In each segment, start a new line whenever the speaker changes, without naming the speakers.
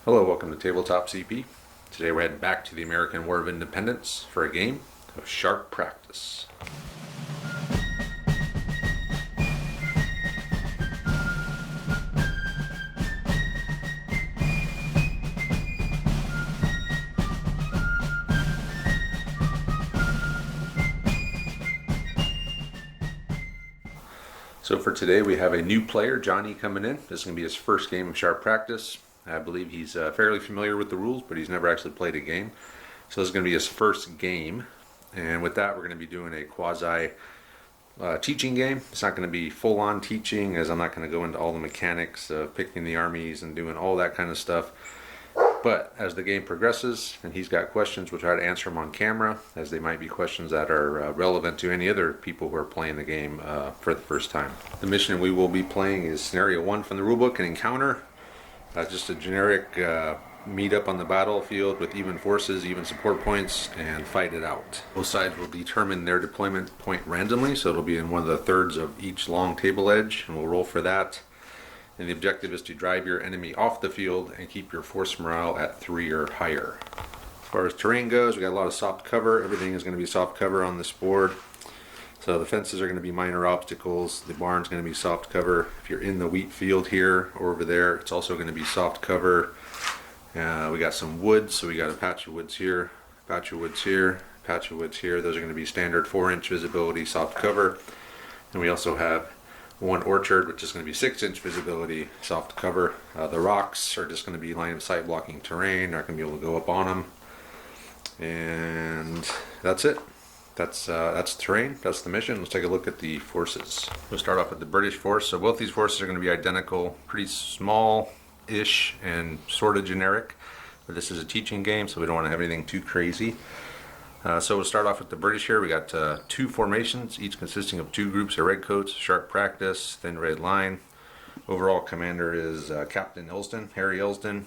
Hello, welcome to Tabletop CP. Today we're heading back to the American War of Independence for a game of sharp practice. So for today we have a new player, Johnny, coming in. This is going to be his first game of sharp practice. I believe he's fairly familiar with the rules, but he's never actually played a game. So this is going to be his first game. And with that, we're going to be doing a quasi teaching game. It's not going to be full-on teaching, as I'm not going to go into all the mechanics of picking the armies and doing all that kind of stuff. But as the game progresses and he's got questions, we'll try to answer them on camera, as they might be questions that are relevant to any other people who are playing the game for the first time. The mission we will be playing is Scenario 1 from the rulebook, an encounter. Just a generic meet up on the battlefield with even forces, even support points, and fight it out. Both sides will determine their deployment point randomly, so it'll be in one of the thirds of each long table edge, and we'll roll for that. And the objective is to drive your enemy off the field and keep your force morale at 3 or higher. As far as terrain goes, we got a lot of soft cover. Everything is going to be soft cover on this board. So the fences are going to be minor obstacles. The barn's going to be soft cover. If you're in the wheat field here or over there, it's also going to be soft cover. We got some woods, so we got a patch of woods here, patch of woods here, patch of woods here. Those are going to be standard 4-inch visibility soft cover. And we also have one orchard, which is going to be 6-inch visibility soft cover. The rocks are just going to be line of sight blocking terrain. Not going to be able to go up on them. And that's it. That's terrain. That's the mission. Let's take a look at the forces. We'll start off with the British force. So both these forces are going to be identical, pretty small-ish and sort of generic. But this is a teaching game, so we don't want to have anything too crazy. So we'll start off with the British here. We got 2 formations, each consisting of 2 groups of redcoats, sharp practice, thin red line. Overall commander is Captain Elsden, Harry Elsden.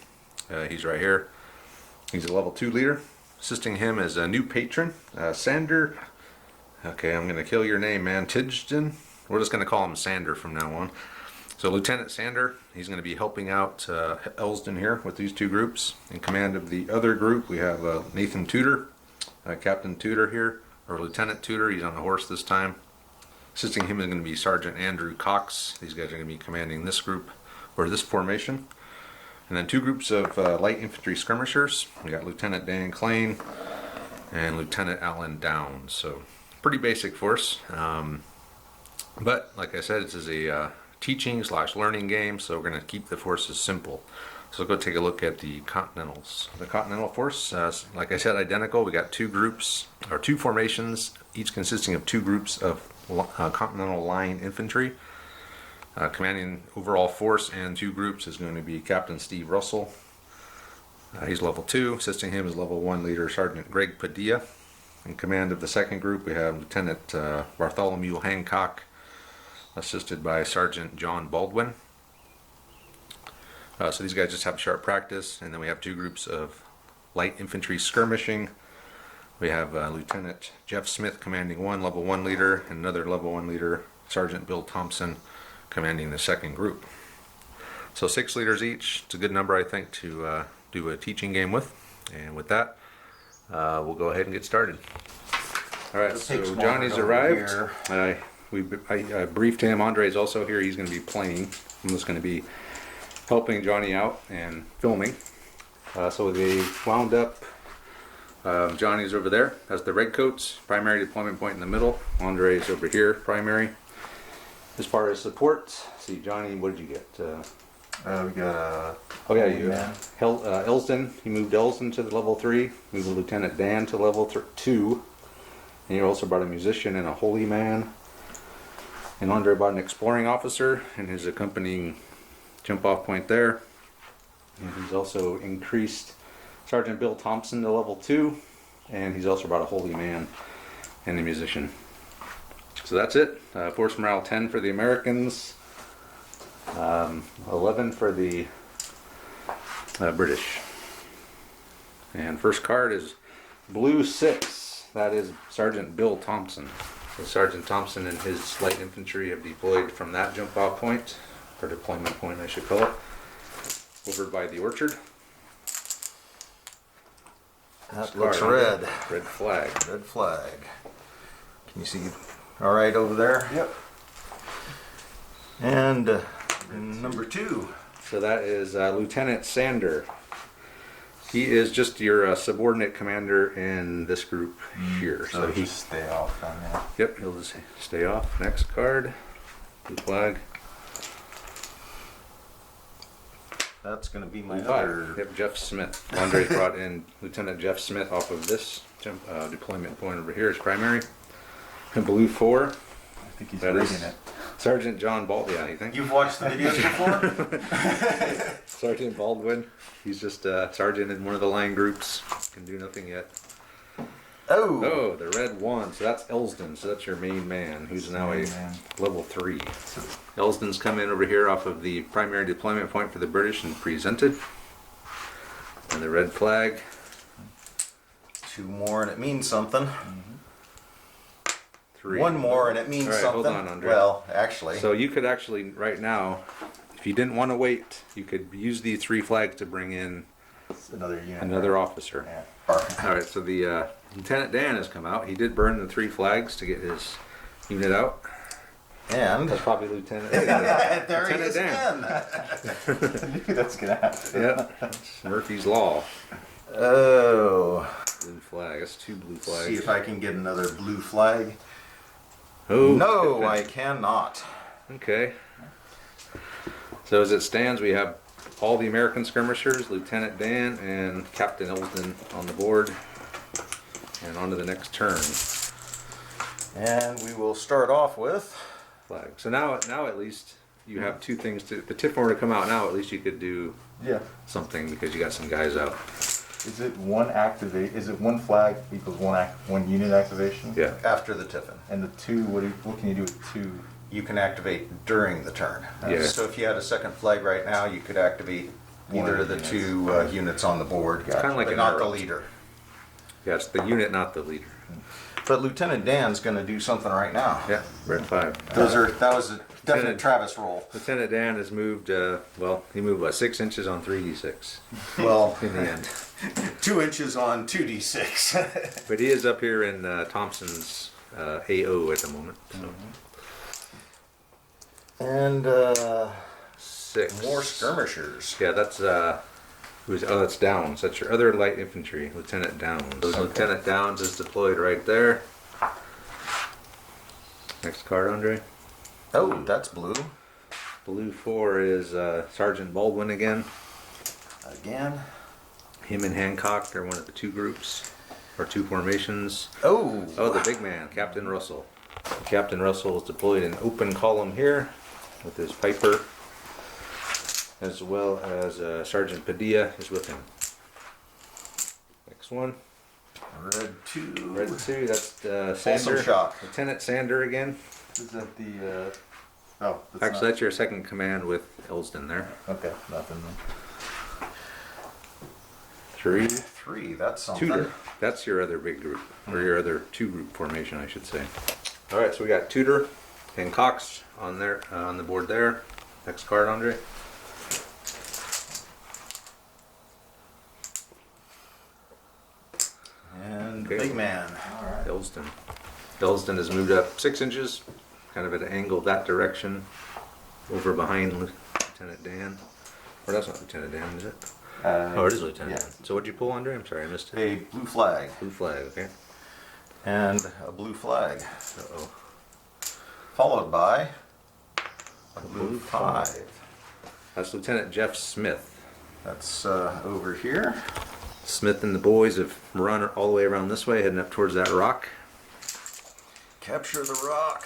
He's right here. He's a level 2 leader. Assisting him is a new patron, Sander. Okay, I'm going to kill your name, man. Tidgden. We're just going to call him Sander from now on. So Lieutenant Sander, he's going to be helping out Elsden here with these 2 groups. In command of the other group, we have Nathan Tudor. Captain Tudor here, or Lieutenant Tudor. He's on a horse this time. Assisting him is going to be Sergeant Andrew Cox. These guys are going to be commanding this group, or this formation. And then 2 groups of light infantry skirmishers. We got Lieutenant Dan Klein and Lieutenant Alan Downs. So pretty basic force. But like I said, this is a teaching/learning game, so we're going to keep the forces simple. So go take a look at the Continentals. The Continental Force, like I said, identical. We got 2 groups, or 2 formations, each consisting of 2 groups of Continental Line infantry. Commanding overall force and 2 groups is going to be Captain Steve Russell. He's level 2. Assisting him is level 1 leader Sergeant Greg Padilla. In command of the second group, we have Lieutenant Bartholomew Hancock, assisted by Sergeant John Baldwin. So these guys just have sharp practice, and then we have 2 groups of light infantry skirmishing. We have Lieutenant Jeff Smith commanding one level 1 leader, and another level 1 leader, Sergeant Bill Thompson, commanding the second group. So 6 leaders each. It's a good number, I think, to do a teaching game with. And with that, we'll go ahead and get started. All right, so Johnny's arrived. I briefed him. Andre's also here. He's going to be playing. I'm just going to be helping Johnny out and filming. So they wound up. Johnny's over there. That's the redcoats. Primary deployment point in the middle. Andre's over here, primary. As far as support, see, Johnny, what did you get?
We got
Elsden. He moved Elsden to the level 3. Moved Lieutenant Dan to level 2. And you also brought a musician and a holy man. And Andre brought an exploring officer and his accompanying jump off point there. And he's also increased Sergeant Bill Thompson to level 2. And he's also brought a holy man and a musician. So that's it. Force morale 10 for the Americans, 11 for the British. And first card is blue 6. That is Sergeant Bill Thompson. So Sergeant Thompson and his light infantry have deployed from that jump off point, or deployment point I should call it, over by the orchard.
That
Card,
looks
Andre.
red.
Red flag.
Red flag. Can you see all right over there?
Yep.
And number 2.
So that is Lieutenant Sander. He is just your subordinate commander in this group here.
So he stay off on that.
Yep, he'll just stay off. Next card. Blue flag.
That's going to be my
Blue flag.
other.
Yep, Jeff Smith. Andre brought in Lieutenant Jeff Smith off of this deployment point over here as primary. And blue 4.
I think he's
That
reading
is
it.
Sergeant John Baldwin. Yeah, you think?
You've watched the videos before?
Sergeant Baldwin. He's just a sergeant in one of the line groups. Can do nothing yet.
Oh.
Oh, the red 1. So that's Elsden. So that's your main man, who's now a
Main man.
level 3. Elsden's come in over here off of the primary deployment point for the British and presented. And the red flag.
2 more and it means something.
3.
1 more and it means
All right,
something.
hold on, Andre.
Well, actually.
So you could actually, right now, if you didn't want to wait, you could use the 3 flags to bring in
It's another unit.
another officer.
Yeah.
Perfect.
All right, so the Lieutenant Dan has come out. He did burn the 3 flags to get his unit out.
And
That's probably Lieutenant.
there he
Lieutenant
is
Dan.
again.
I knew that's gonna happen.
Yep, it's Murphy's Law.
Oh.
Blue flag. That's 2 blue flags.
See if I can get another blue flag.
Oh
No, I cannot.
Okay. So as it stands, we have all the American skirmishers, Lieutenant Dan and Captain Elsden on the board. And on to the next turn.
And we will start off with.
Flag. So now at least you have 2 things to. The TIF were to come out now. At least you could do
Yeah.
something because you got some guys out.
Is it one activate? Is it 1 flag equals 1 unit activation?
Yeah.
After the tiffin.
And the 2, what can you do with 2?
You can activate during the turn.
Yeah.
So if you had a second flag right now, you could activate
One
either
of
of the
the
2 units on the board.
It's
kinda like
but
an
not the
arrow.
leader.
Yeah, it's the unit, not the leader.
But Lieutenant Dan's going to do something right now.
Yeah. Red 5.
That was a definite
Lieutenant-
Travis roll.
Lieutenant Dan has moved. He moved what 6 inches on 3d6
Well,
in the end.
2 inches on 2d6.
But he is up here in Thompson's AO at the moment. So.
And
6.
more skirmishers.
Yeah, that's that's Downs. That's your other light infantry, Lieutenant Downs. So Lieutenant Downs is deployed right there. Next card, Andre.
Oh, that's blue.
Blue 4 is Sergeant Baldwin again.
Again.
Him and Hancock are one of the 2 groups or 2 formations.
Oh.
Oh, the big man, Captain Russell. Captain Russell is deployed in open column here with his Piper, as well as Sergeant Padilla is with him. Next one.
Red 2.
Red 2, that's
Wholesome
Sander.
shock.
Lieutenant Sander again.
Is that the? Oh, that's
Actually, that's your second command with Elsden there.
okay, nothing.
3.
3, that's something.
Tudor. That's your other big group, or your other 2 group formation, I should say. All right, so we got Tudor and Cox on there on the board there. Next card, Andre.
And
Okay.
big man.
All right.
Elsden. Elsden has moved up 6 inches, kind of at an angle that direction, over behind Lieutenant Dan. Or that's not Lieutenant Dan, is it? Oh, it is Lieutenant
yeah.
Dan. So what'd you pull, Andre? I'm sorry, I missed it.
A blue flag.
Blue flag, okay.
And a blue flag.
Uh-oh.
Followed by a
Blue
blue 5.
That's Lieutenant Jeff Smith.
That's over here.
Smith and the boys have run all the way around this way, heading up towards that rock.
Capture the rock.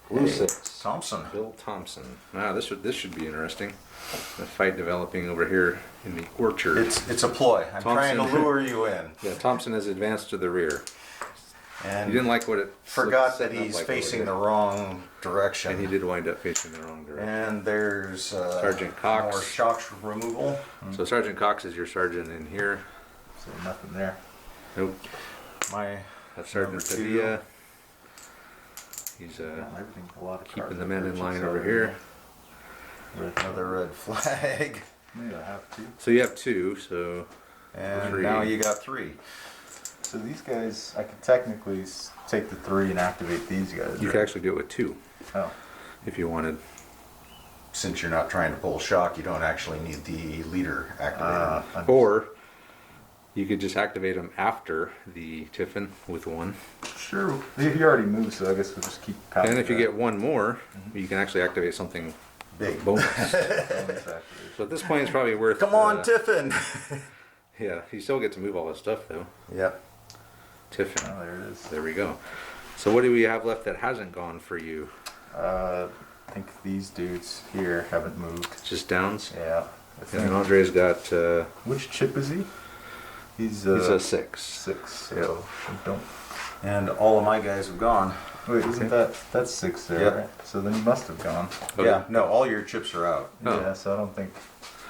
Blue
Hey,
6.
Thompson.
Bill Thompson. Wow, this should be interesting. A fight developing over here in the orchard.
It's a ploy. I'm trying to
Thompson.
lure you in.
Yeah, Thompson has advanced to the rear.
And
He didn't like what it
forgot that
setting up
he's
like
facing
over
the
here.
wrong direction.
And he did wind up facing the wrong direction.
And there's
Sergeant Cox.
more shock removal.
So Sergeant Cox is your sergeant in here.
So nothing there.
Nope.
My
That's Sergeant
Number 2.
Padilla. He's
Everything, a lot of
keeping
cards
the
up
men
there,
in
should
line
say.
over here.
Red.
another red flag.
Maybe I have to.
So you have 2, so
And
3.
now you got 3.
So these guys, I could technically take the 3 and activate these guys.
You
right?
could actually do it with 2
Oh.
if you wanted.
Since you're not trying to pull shock, you don't actually need the leader activated.
Or you could just activate them after the Tiffin with 1.
Sure. He already moved, so I guess we'll just keep counting.
And if you
that.
get 1 more, you can actually activate something
Big.
bonus.
Bonus activation.
So at this point, it's probably worth.
Come on, Tiffin!
Yeah, you still get to move all this stuff though.
Yep.
Tiffin.
Oh, there it is.
There we go. So what do we have left that hasn't gone for you?
I think these dudes here haven't moved.
Just downs.
Yeah. I
And
think.
then Andre's got.
Which chip is he? He's
He's a 6.
6. So don't.
And all of my guys have gone.
Wait, isn't that's 6 there?
Yep.
Right? So then he must have gone.
Okay.
Yeah, no, all your chips are out.
Oh.
Yeah. So I don't think.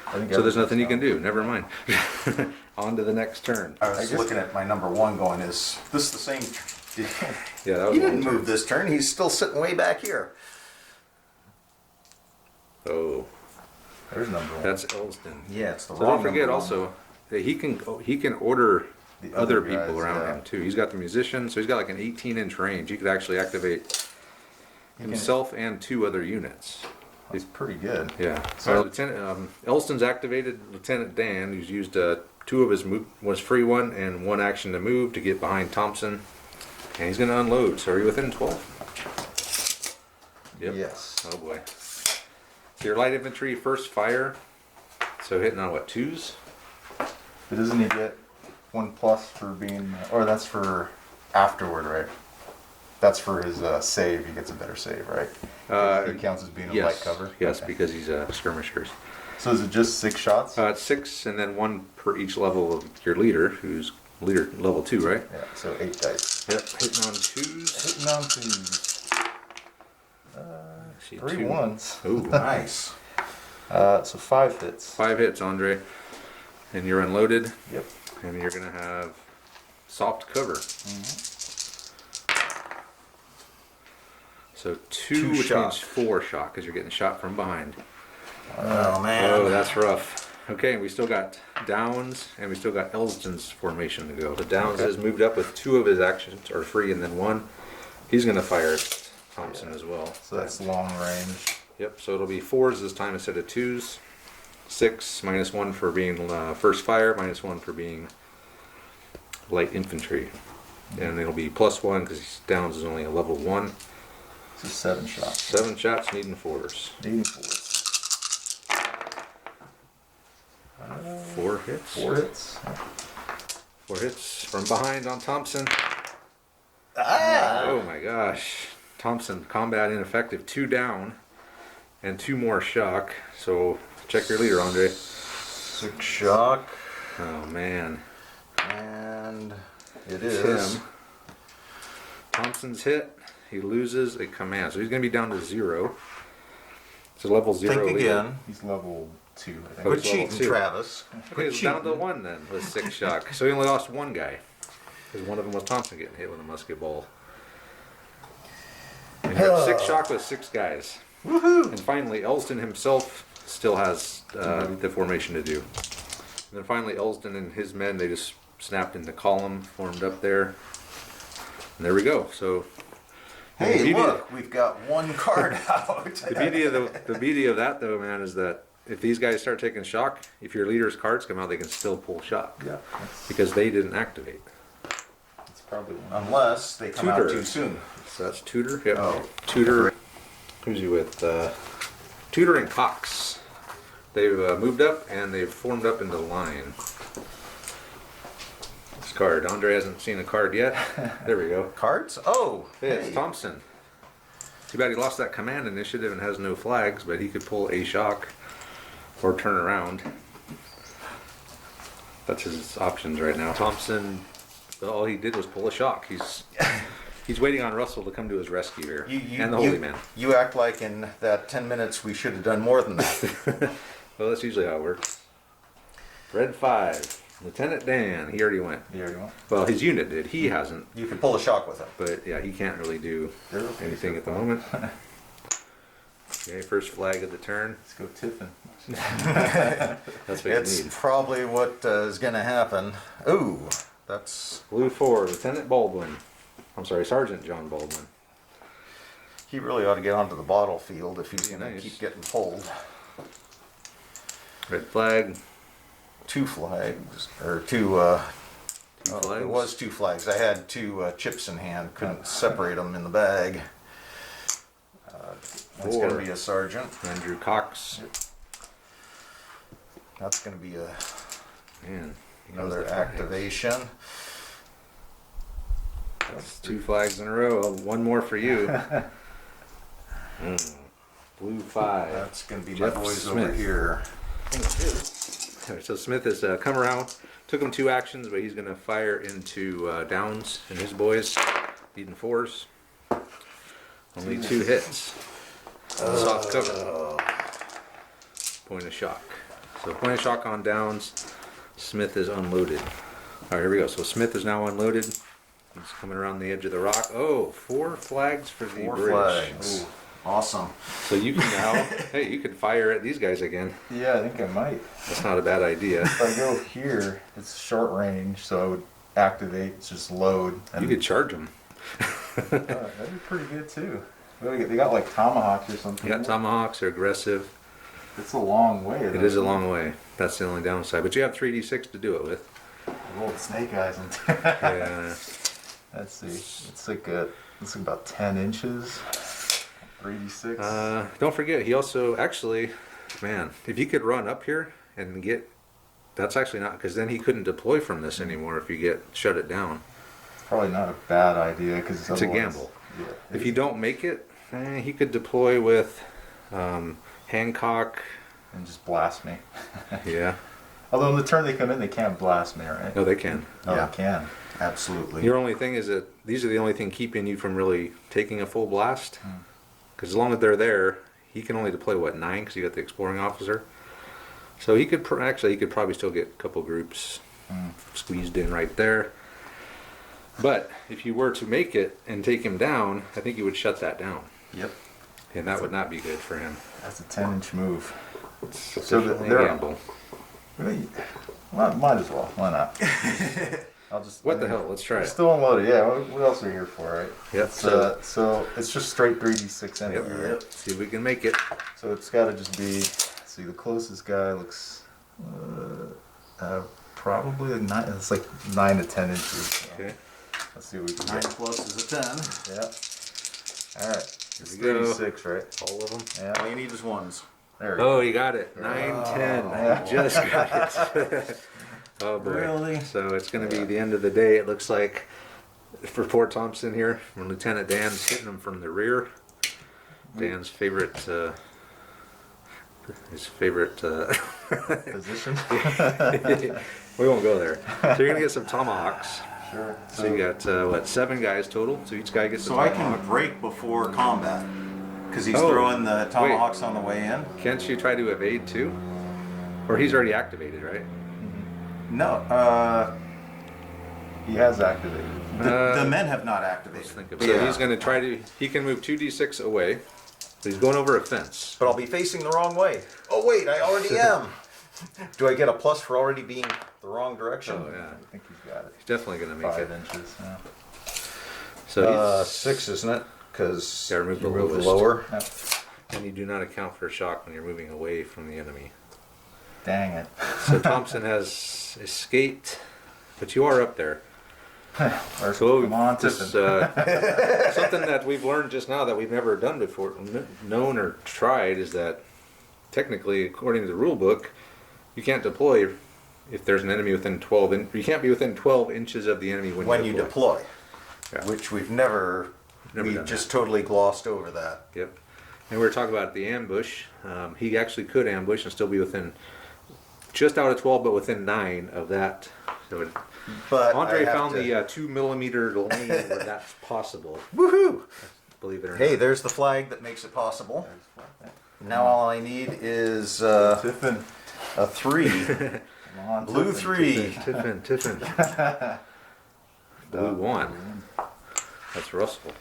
I think
So there's
everything's
nothing you can
gone.
do. Never mind. On to the next turn.
I was
I guess-
looking at my number 1 going, is this the same?
Yeah, that was
He didn't
one turn.
move this turn. He's still sitting way back here.
Oh,
There's number 1.
that's Elston.
Yeah, it's the
So
wrong
don't forget
number one.
also that he can order
The
other
other
people
guys,
around
yeah.
him too. He's got the musician, so he's got like an 18-inch range. He could actually activate himself and 2 other units.
That's pretty good.
Yeah.
So-
So Lieutenant Elston's activated Lieutenant Dan, who's used 2 of his was free 1 and 1 action to move to get behind Thompson, and he's going to unload. So are you within 12? Yep.
Yes.
Oh boy. So your light infantry first fire. So hitting on what, 2s?
But doesn't he get 1+ for being? Or that's for afterward, right? That's for his save. He gets a better save, right? He counts as being a light cover.
Yes,
Okay.
because he's a skirmishers.
So is it just 6 shots?
It's 6 and then 1 per each level of your leader, who's leader level 2, right?
Yeah. So 8 dice.
Yep. Hitting on 2s.
Hitting on 2s.
See,
3
2.
1s.
Ooh.
Nice.
So 5 hits.
5 hits, Andre. And you're unloaded.
Yep.
And you're gonna have soft cover. So 2, which
shock.
means 4 shock, because you're getting shot from behind.
Oh, man.
Oh, that's rough. Okay, we still got Downs, and we still got Elston's formation to go. The Downs has moved up with 2 of his actions are free, and then 1. He's gonna fire at Thompson as well.
So that's long range.
Yep. So it'll be 4s this time instead of 2s. 6 minus 1 for being first fire, minus 1 for being light infantry, and it'll be +1 because Downs is only a level 1.
So 7 shots.
7 shots needing 4s.
84.
4 hits.
4 hits.
4 hits from behind on Thompson.
Ah!
Oh my gosh. Thompson, combat ineffective, 2 down, and 2 more shock. So check your leader, Andre.
6 shock.
Oh man.
And it is.
Tim. Thompson's hit. He loses a command. So he's going to be down to 0. It's a level 0
Think
leader.
again.
He's level 2, I think.
Oh,
Quit
it's level
cheating,
2.
Travis.
Okay,
Quit
it's down to
cheating.
1 then with 6 shock. So he only lost 1 guy. Because one of them was Thompson getting hit with a musket ball. And you have 6 shock with 6 guys.
Woohoo!
And finally, Elston himself still has the formation to do. And then finally, Elston and his men, they just snapped into column, formed up there. And there we go. So
Hey,
the beauty-
look, we've got 1 card out.
the beauty of that though, man, is that if these guys start taking shock, if your leader's cards come out, they can still pull shock
Yeah.
because they didn't activate.
That's probably one.
Unless they come out
Tutor.
too soon.
So that's Tudor. Yep.
Oh.
Tudor. Who's he with? Tudor and Cox. They've moved up and they've formed up into line. This card. Andre hasn't seen a card yet. There we go.
Cards? Oh,
It's
hey.
Thompson. Too bad he lost that command initiative and has no flags, but he could pull a shock or turn around. That's his options right now. Thompson, all he did was pull a shock. He's waiting on Russell to come to his rescue here, and the Holy Man.
You act like in that 10 minutes we should have done more than that.
Well, that's usually how it works. Red 5. Lieutenant Dan, he already went.
You already went?
Well, his unit did. He hasn't.
You can pull a shock with him.
But yeah, he can't really do
They're okay
anything
so
at the
far.
moment. Okay, first flag of the turn.
Let's go Tiffin.
That's what you
It's
need.
probably what is going to happen. Ooh, that's...
Blue 4, Lieutenant Baldwin. I'm sorry, Sergeant John Baldwin.
He really ought to get onto the battlefield if he's going to
Nice.
keep getting pulled.
Red flag.
2 flags, or 2,
Two
oh,
flags.
it was 2 flags. I had 2 chips in hand, couldn't separate them in the bag. That's going to
4.
be a sergeant.
Andrew Cox.
That's going to be a,
Man, he knows
another
the flags.
activation.
That's 2 flags in a row. One more for you. Blue 5.
That's going to be
Jeff
my boys
Smith.
over here.
So Smith has come around. Took him 2 actions, but he's going to fire into Downs and his boys, leading 4s. Only 2 hits. Soft cover. Point of shock. So point of shock on Downs. Smith is unloaded. All right, here we go. So Smith is now unloaded. He's coming around the edge of the rock. Oh, 4 flags for the
4
British.
flags.
Ooh.
Awesome.
So you can now, hey, you can fire at these guys again.
Yeah, I think I might.
That's not a bad idea.
If I go here, it's short range, so I would activate, it's just load. And,
You could charge them.
that'd be pretty good too. They got like tomahawks or something.
You got tomahawks, they're aggressive.
It's a long way.
It is a long way. That's the only downside. But you have 3d6 to do it with.
Old snake eyes.
Yeah.
Let's see. It's like about 10 inches. 3d6.
Don't forget, he also actually, man, if you could run up here and get, that's actually not, because then he couldn't deploy from this anymore if you shut it down.
Probably not a bad idea because
It's a gamble.
Yeah.
If you don't make it, he could deploy with Hancock.
And just blast me.
Yeah.
Although on the turn they come in, they can't blast me, right?
No, they can.
Oh,
Yeah.
they can.
Absolutely.
Your only thing is that these are the only thing keeping you from really taking a full blast. Because as long as they're there, he can only deploy, what, 9? Because you got the exploring officer. So he could he could probably still get a couple groups squeezed in right there. But if you were to make it and take him down, I think you would shut that down.
Yep.
And that would not be good for him.
That's a 10-inch move.
It's
So
definitely
they're-
a gamble.
Well, might as well. Why not? I'll just.
What the hell? Let's try it.
Still unloaded. Yeah. What else are we here for, right?
Yep.
It's, so it's just straight 3d6 anyway.
Yep.
Right?
See if we can make it.
So it's got to just be. See, the closest guy looks probably like 9. It's like 9 to 10 inches. So
Okay.
let's see what we can
9
get.
plus is a 10.
Yeah. All right. It's
Here we go.
3d6, right?
All of them.
Yeah.
All you need is 1s.
There we go.
Oh, you got it. 9, 10.
Yeah.
You just got it. Oh boy.
Really?
So it's going to be the end of the day. It looks like for poor Thompson here, when Lieutenant Dan's hitting him from the rear. Dan's favorite, his favorite.
Position.
We won't go there. So you're gonna get some tomahawks.
Sure.
So you got what, 7 guys total? So each guy gets a
So I
tomahawk.
can break before combat. Because he's
Oh,
throwing the tomahawks on the way in.
Can't you try to evade too? Or he's already activated, right?
No,
He has activated.
the men have not
Let's
activated.
think of. So he's going to try to. He can move 2d6 away. But he's going over a fence.
But I'll be facing the wrong way. Oh wait, I already am. Do I get a plus for already being the wrong direction?
Oh yeah,
I think he's got it.
he's definitely going to make
5
it.
inches. Yeah.
So he's
6, isn't it? Because
Yeah, remove the
remove the
lowest.
lower.
Yeah.
and you do not account for shock when you're moving away from the enemy.
Dang it.
So Thompson has escaped, but you are up there. So
Come on,
this,
Tiffin.
something that we've learned just now that we've never done before, known or tried, is that technically, according to the rule book, you can't deploy if there's an enemy within 12. You can't be within 12 inches of the enemy
When you deploy.
Yeah.
Which we've never
Never
we
done
just totally glossed over that.
Yep. And we were talking about the ambush. He actually could ambush and still be within just out of 12, but within 9 of that. So
But
Andre
I have
found
to-
the 2mm lane where that's possible.
Woohoo!
Believe it or
Hey,
not.
there's the flag that makes it possible. Now all I need is
Tiffin.
a 3.
Come on,
Blue
Tiffin.
3.
Tiffin. Blue 1. That's Russell.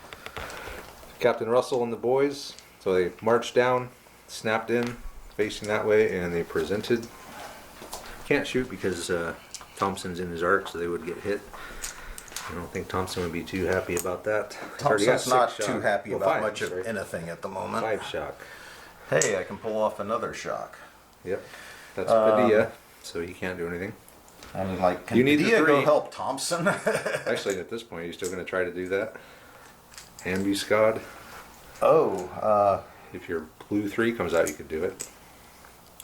Captain Russell and the boys. So they march down. snapped in, facing that way, and they presented. Can't shoot because Thompson's in his arc, so they would get hit. I don't think Thompson would be too happy about that.
Thompson's not too
shock.
happy
Well,
about
five,
much
sorry.
of anything at the moment.
5 shock.
Hey, I can pull off another shock.
Yep. That's Padilla, so he can't do anything.
I'm like, can
You need the
Padilla go
3.
help Thompson?
Actually, at this point, you're still going to try to do that. Ambuscade.
Oh,
If your blue 3 comes out, you could do it.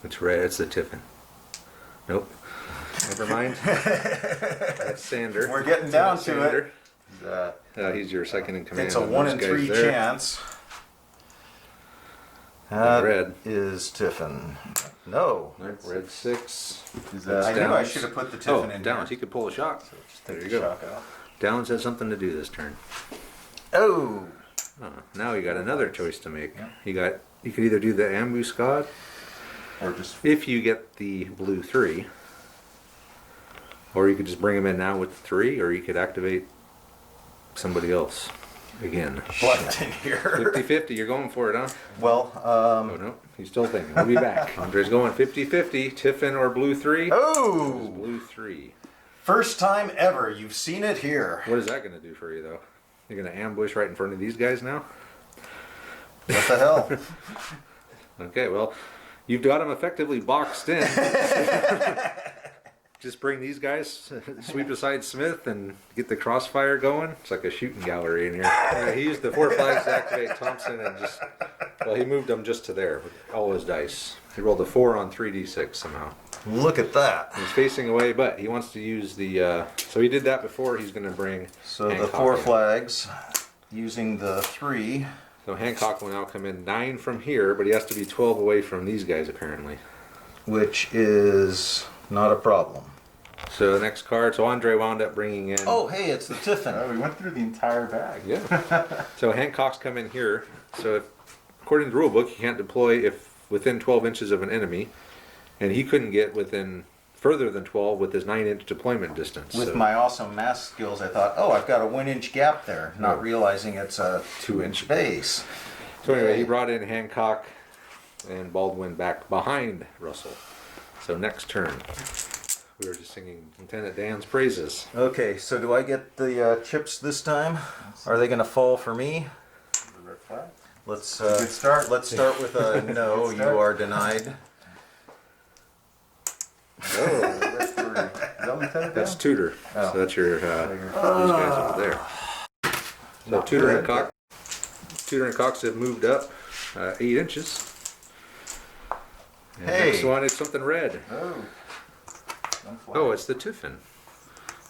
It's red. It's the Tiffin. Nope. Never mind. That's Sander.
we're getting down to
Sander.
it.
He's your second in command.
It's a
of
1
those
in
guys
3
there.
chance. That
red.
is Tiffin. No.
Nope, red 6.
Is
I
that
knew I
Downs.
should have put the
Oh,
Tiffin in
Downs.
here.
He could pull a shock.
just
There
take
you
the
go.
shock out?
Downs has something to do this turn.
Oh.
Now you got another choice to make. You could either do the ambuscade
Or just
if you get the blue 3, or you could just bring him in now with the 3, or you could activate somebody else again.
Left in here.
50-50, you're going for it, huh?
Well,
Oh no, he's still thinking. We'll be back. Andre's going 50-50, Tiffin or blue 3.
oh.
Blue 3.
First time ever. You've seen it here.
What is that going to do for you, though? You're going to ambush right in front of these guys now?
What the hell?
Okay, well, you've got them effectively boxed in. Just bring these guys, sweep aside Smith, and get the crossfire going. It's like a shooting gallery in here. He used the 4 flags to activate Thompson, and he moved them just to there with all his dice. He rolled a 4 on 3d6 somehow.
Look at that.
He's facing away, but he wants to use the. So he did that before. He's going to bring.
So the
Hancock
4
in.
flags, using the 3.
So Hancock will now come in 9 from here, but he has to be 12 away from these guys apparently.
Which is not a problem.
So the next card. So Andre wound up bringing in.
Oh, hey, it's the Tiffin.
Oh, we went through the entire bag.
Yeah. So Hancock's come in here. So if, according to the rule book, you can't deploy if within 12 inches of an enemy, and he couldn't get within further than 12 with his 9-inch deployment distance.
With
So
my awesome math skills, I thought, oh, I've got a 1-inch gap there, not
Oh.
realizing it's a
2-inch
base.
So anyway, he brought in Hancock and Baldwin back behind Russell. So next turn, we were just singing Lieutenant Dan's praises.
Okay, so do I get the chips this time? Are they going to fall for me?
The red flag.
Let's
Good start.
Let's start with a no.
Good
You
start.
are denied.
Oh, red 3. Is that Lieutenant
That's
Dan?
Tudor.
Oh.
So that's your those guys over there. So Tudor and Cox. Tudor and Cox have moved up 8 inches. And
Hey.
next one is something red.
Oh.
Oh, it's the Tiffin.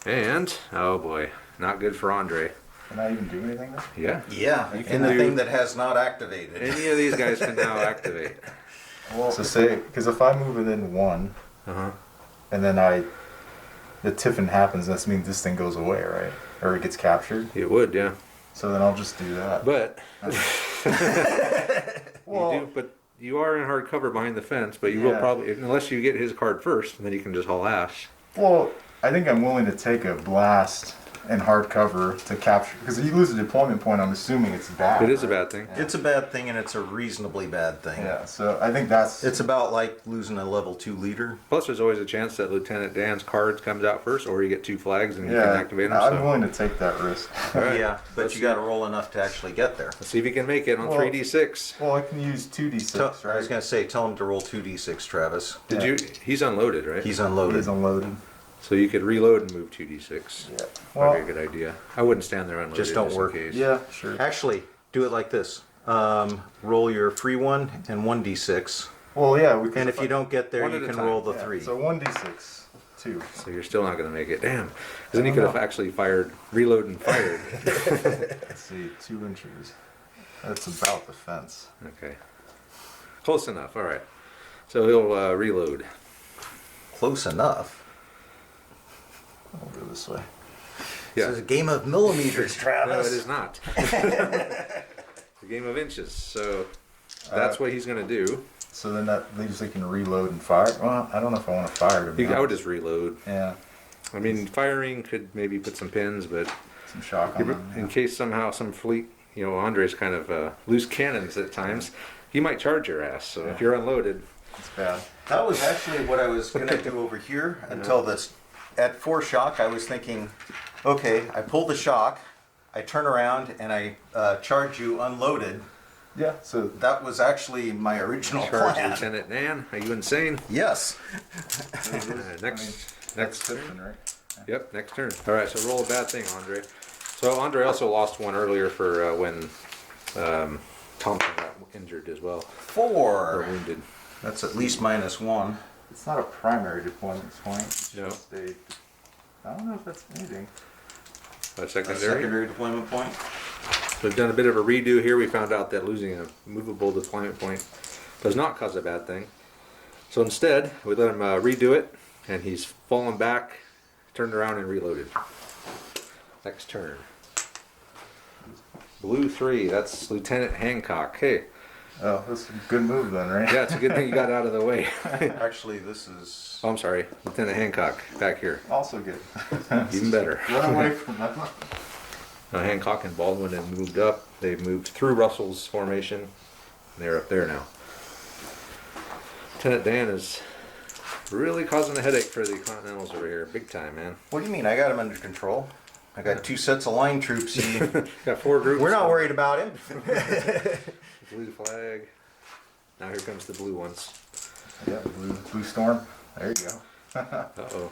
And oh boy, not good for Andre.
Can I even do anything there?
Yeah.
Yeah,
You can
and the
do-
thing that has not activated.
Any of these guys can now activate.
Well, so say, because if I move within 1,
Uh-huh.
and then the Tiffin happens, that means this thing goes away, right? Or it gets captured.
It would, yeah.
So then I'll just do that.
But
Well,
you do, but you are in hard cover behind the fence, but you will
Yeah.
probably, unless you get his card first, and then you can just haul ash.
well, I think I'm willing to take a blast and hard cover to capture, because if you lose a deployment point, I'm assuming it's bad.
It is a
right?
bad thing.
It's a bad thing, and it's a reasonably bad thing.
Yeah, so I think that's
It's about like losing a level 2 leader.
Plus, there's always a chance that Lieutenant Dan's cards comes out first, or you get 2 flags and you can
yeah.
activate them.
I'm
So.
willing to take that risk.
All right.
Yeah, but
Let's
you got to roll enough to actually get there.
Let's see if he can make it on
Well-
3d6.
Well, I can use 2d6,
I
right?
was going to say, tell him to roll 2d6, Travis.
Did
Yeah.
you? He's unloaded, right?
He's unloaded.
He's unloaded.
So you could reload and move 2d6.
Yeah.
Probably
Well,
a good idea. I wouldn't stand there unloaded.
Just don't
in
work.
case.
yeah, sure.
Actually, do it like this. Roll your free one and 1d6.
Well, yeah, we can.
And if you don't get there,
One
you
at a
can
time.
roll the
yeah,
3.
So 1d6, 2.
So you're still not going to make it. Damn. Because then you
I
could
don't
have
know.
actually fired, reload and fired.
Let's see, 2 inches. That's about the fence.
Okay. Close enough. All right. So he'll reload.
Close enough.
I'll go this way.
Yeah.
This is a game of millimeters,
No,
Travis.
it is not. It's a game of inches. So that's what he's going to do.
So then that leaves they can reload and fire. Well, I don't know if I want to fire. To be
I would
honest.
just reload.
Yeah,
I mean, firing could maybe put some pins, but
some shock on them.
in case somehow some fleet, Andre's kind of loose cannons at times. he might charge your ass. So if you're unloaded,
It's bad.
That was actually what I was gonna do over here until this. At 4 shock, I was thinking, okay, I pull the shock, I turn around, and I charge you unloaded.
Yeah. So
That was actually my original
charge
plan.
Lieutenant Dan. Are you insane?
Yes.
Next turn.
right?
Yep, next turn. All right, so roll a bad thing, Andre. So Andre also lost one earlier for when Thompson got injured as well, or
4.
wounded.
That's at least -1.
It's not a primary deployment point. It's
No.
just a. I don't know if that's anything.
A
A
secondary.
secondary deployment point.
So we've done a bit of a redo here. We found out that losing a movable deployment point does not cause a bad thing. So instead, we let him redo it, and he's fallen back, turned around, and reloaded. Next turn. Blue 3, that's Lieutenant Hancock. Hey,
Oh, that's a good move then, right?
yeah, it's a good thing you got out of the way.
Actually, this is.
Oh, I'm sorry, Lieutenant Hancock, back here.
Also good.
Even better.
Run away from them.
Now Hancock and Baldwin have moved up. They've moved through Russell's formation. And they're up there now. Lieutenant Dan is really causing a headache for the Continentals over here. Big time, man.
What do you mean? I got him under control. I got 2 sets of line troops.
Got 4 groups.
We're not worried about him.
Blue flag. Now here comes the blue ones.
Yeah, blue storm. There you go.
Uh-oh.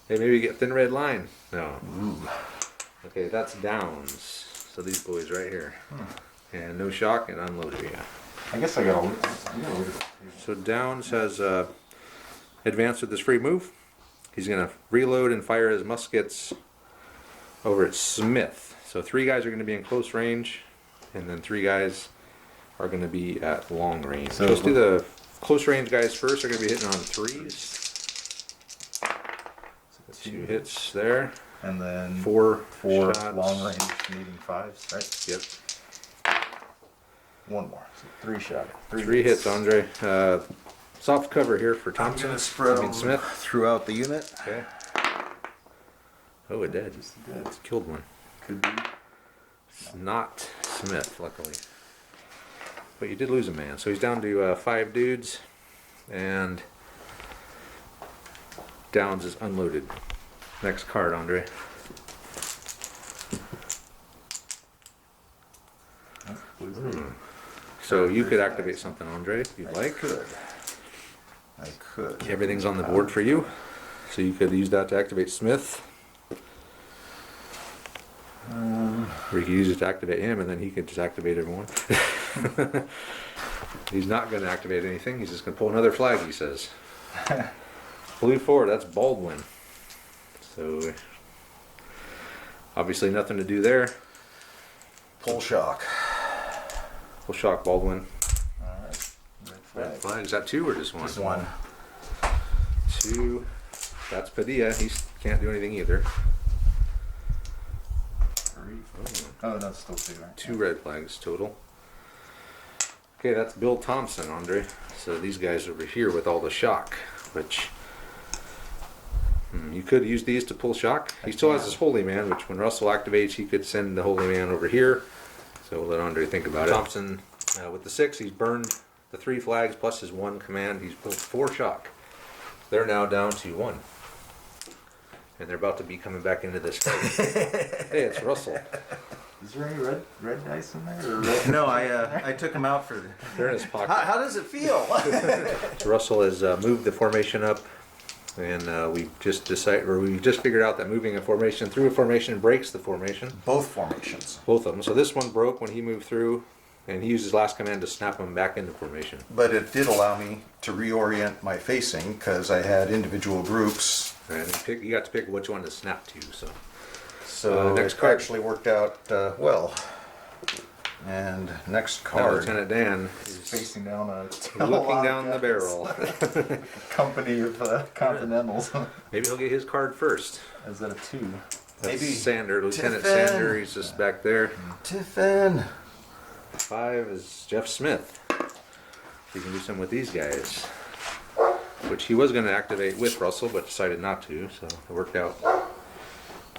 Hey, maybe get thin red line. No. Okay, that's downs. So these boys right here. And no shock and unloaded, yeah.
I guess I gotta look at it.
So Downs has advanced with his free move. He's going to reload and fire his muskets over at Smith. So 3 guys are going to be in close range, and then 3 guys are going to be at long range. So let's do the close range guys first. They're going to be hitting on 3s. 2 hits there.
And then
4
4
shots.
long range needing 5s, right?
Yep.
1 more. So 3 shot.
3 hits, Andre. Soft cover here for
I'm
Thompson.
gonna spread them
Smith.
throughout the unit.
Okay. Oh, it did.
Just dead.
Killed one.
Could be.
It's not Smith, luckily. But you did lose a man. So he's down to 5 dudes. And Downs is unloaded. Next card, Andre. So you could activate something, Andre, if you'd like.
I could.
Everything's on the board for you. So you could use that to activate Smith. Or you could use it to activate him, and then he could just activate everyone. He's not going to activate anything. He's just going to pull another flag, he says. Blue 4, that's Baldwin. So, obviously nothing to do there.
Pull shock.
We'll shock Baldwin.
Alright.
Red flag. Is that 2 or just 1?
Just 1.
2. That's Padilla. He can't do anything either.
3. Oh, that's still 2, right?
2 red flags total. Okay, that's Bill Thompson, Andre. So these guys over here with all the shock, which you could use these to pull shock. He still has his Holy Man, which when Russell activates, he could send the Holy Man over here. So we'll let Andre think about it. Thompson, with the 6, he's burned the 3 flags plus his 1 command. He's pulled 4 shock. They're now down to 1. And they're about to be coming back into this fight. Hey, it's Russell.
Is there any red dice in there? Or red?
No, I took him out for.
They're in his pocket.
How does it feel?
So Russell has moved the formation up, and we just figured out that moving a formation through a formation breaks the formation.
Both formations.
Both of them. So this one broke when he moved through, and he used his last command to snap them back into formation.
But it did allow me to reorient my facing because I had individual groups.
And you got to pick which one to snap to.
So
next
it
card.
actually worked out well. And next
Now
card.
Lieutenant Dan
He's
is
facing down
looking down the barrel.
company of Continentals.
Maybe he'll get his card first.
Is that a 2?
That's
Maybe
Lieutenant
Tiffin.
Sander. He's just back there.
Tiffin.
5 is Jeff Smith. So you can do something with these guys. Which he was going to activate with Russell, but decided not to, so it worked out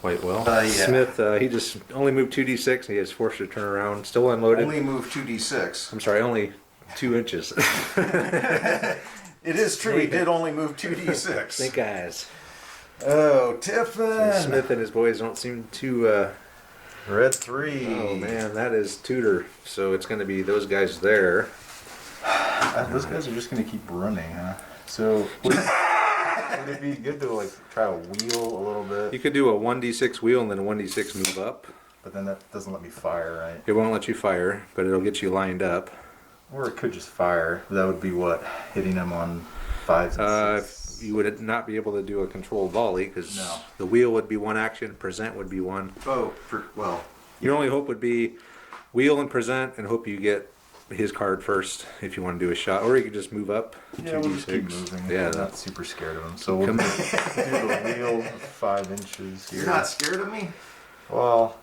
quite well.
Yeah.
Smith, he just only moved 2d6. He is forced to turn around, still unloaded.
Only move 2d6.
I'm sorry, only 2 inches.
It is true, he did only move 2d6.
Think eyes.
Oh, Tiffin!
Smith and his boys don't seem too.
Red 3.
Oh man, that is tutor. So it's going to be those guys there.
Those guys are just gonna keep running, huh? So would it be good to like try to wheel a little bit?
You could do a 1d6 wheel and then a 1d6 move up.
But then that doesn't let me fire, right?
It won't let you fire, but it'll get you lined up.
Or it could just fire. That would be what? Hitting them on 5s and 6s.
You would not be able to do a controlled volley because
No.
the wheel would be one action, present would be one.
Oh, well.
Your only hope would be wheel and present and hope you get his card first if you want to do a shot. Or you could just move up.
Yeah, we'll just keep moving.
Yeah,
I'm not super scared of them. So we'll do the wheel of 5 inches here.
You're not scared of me?
Well,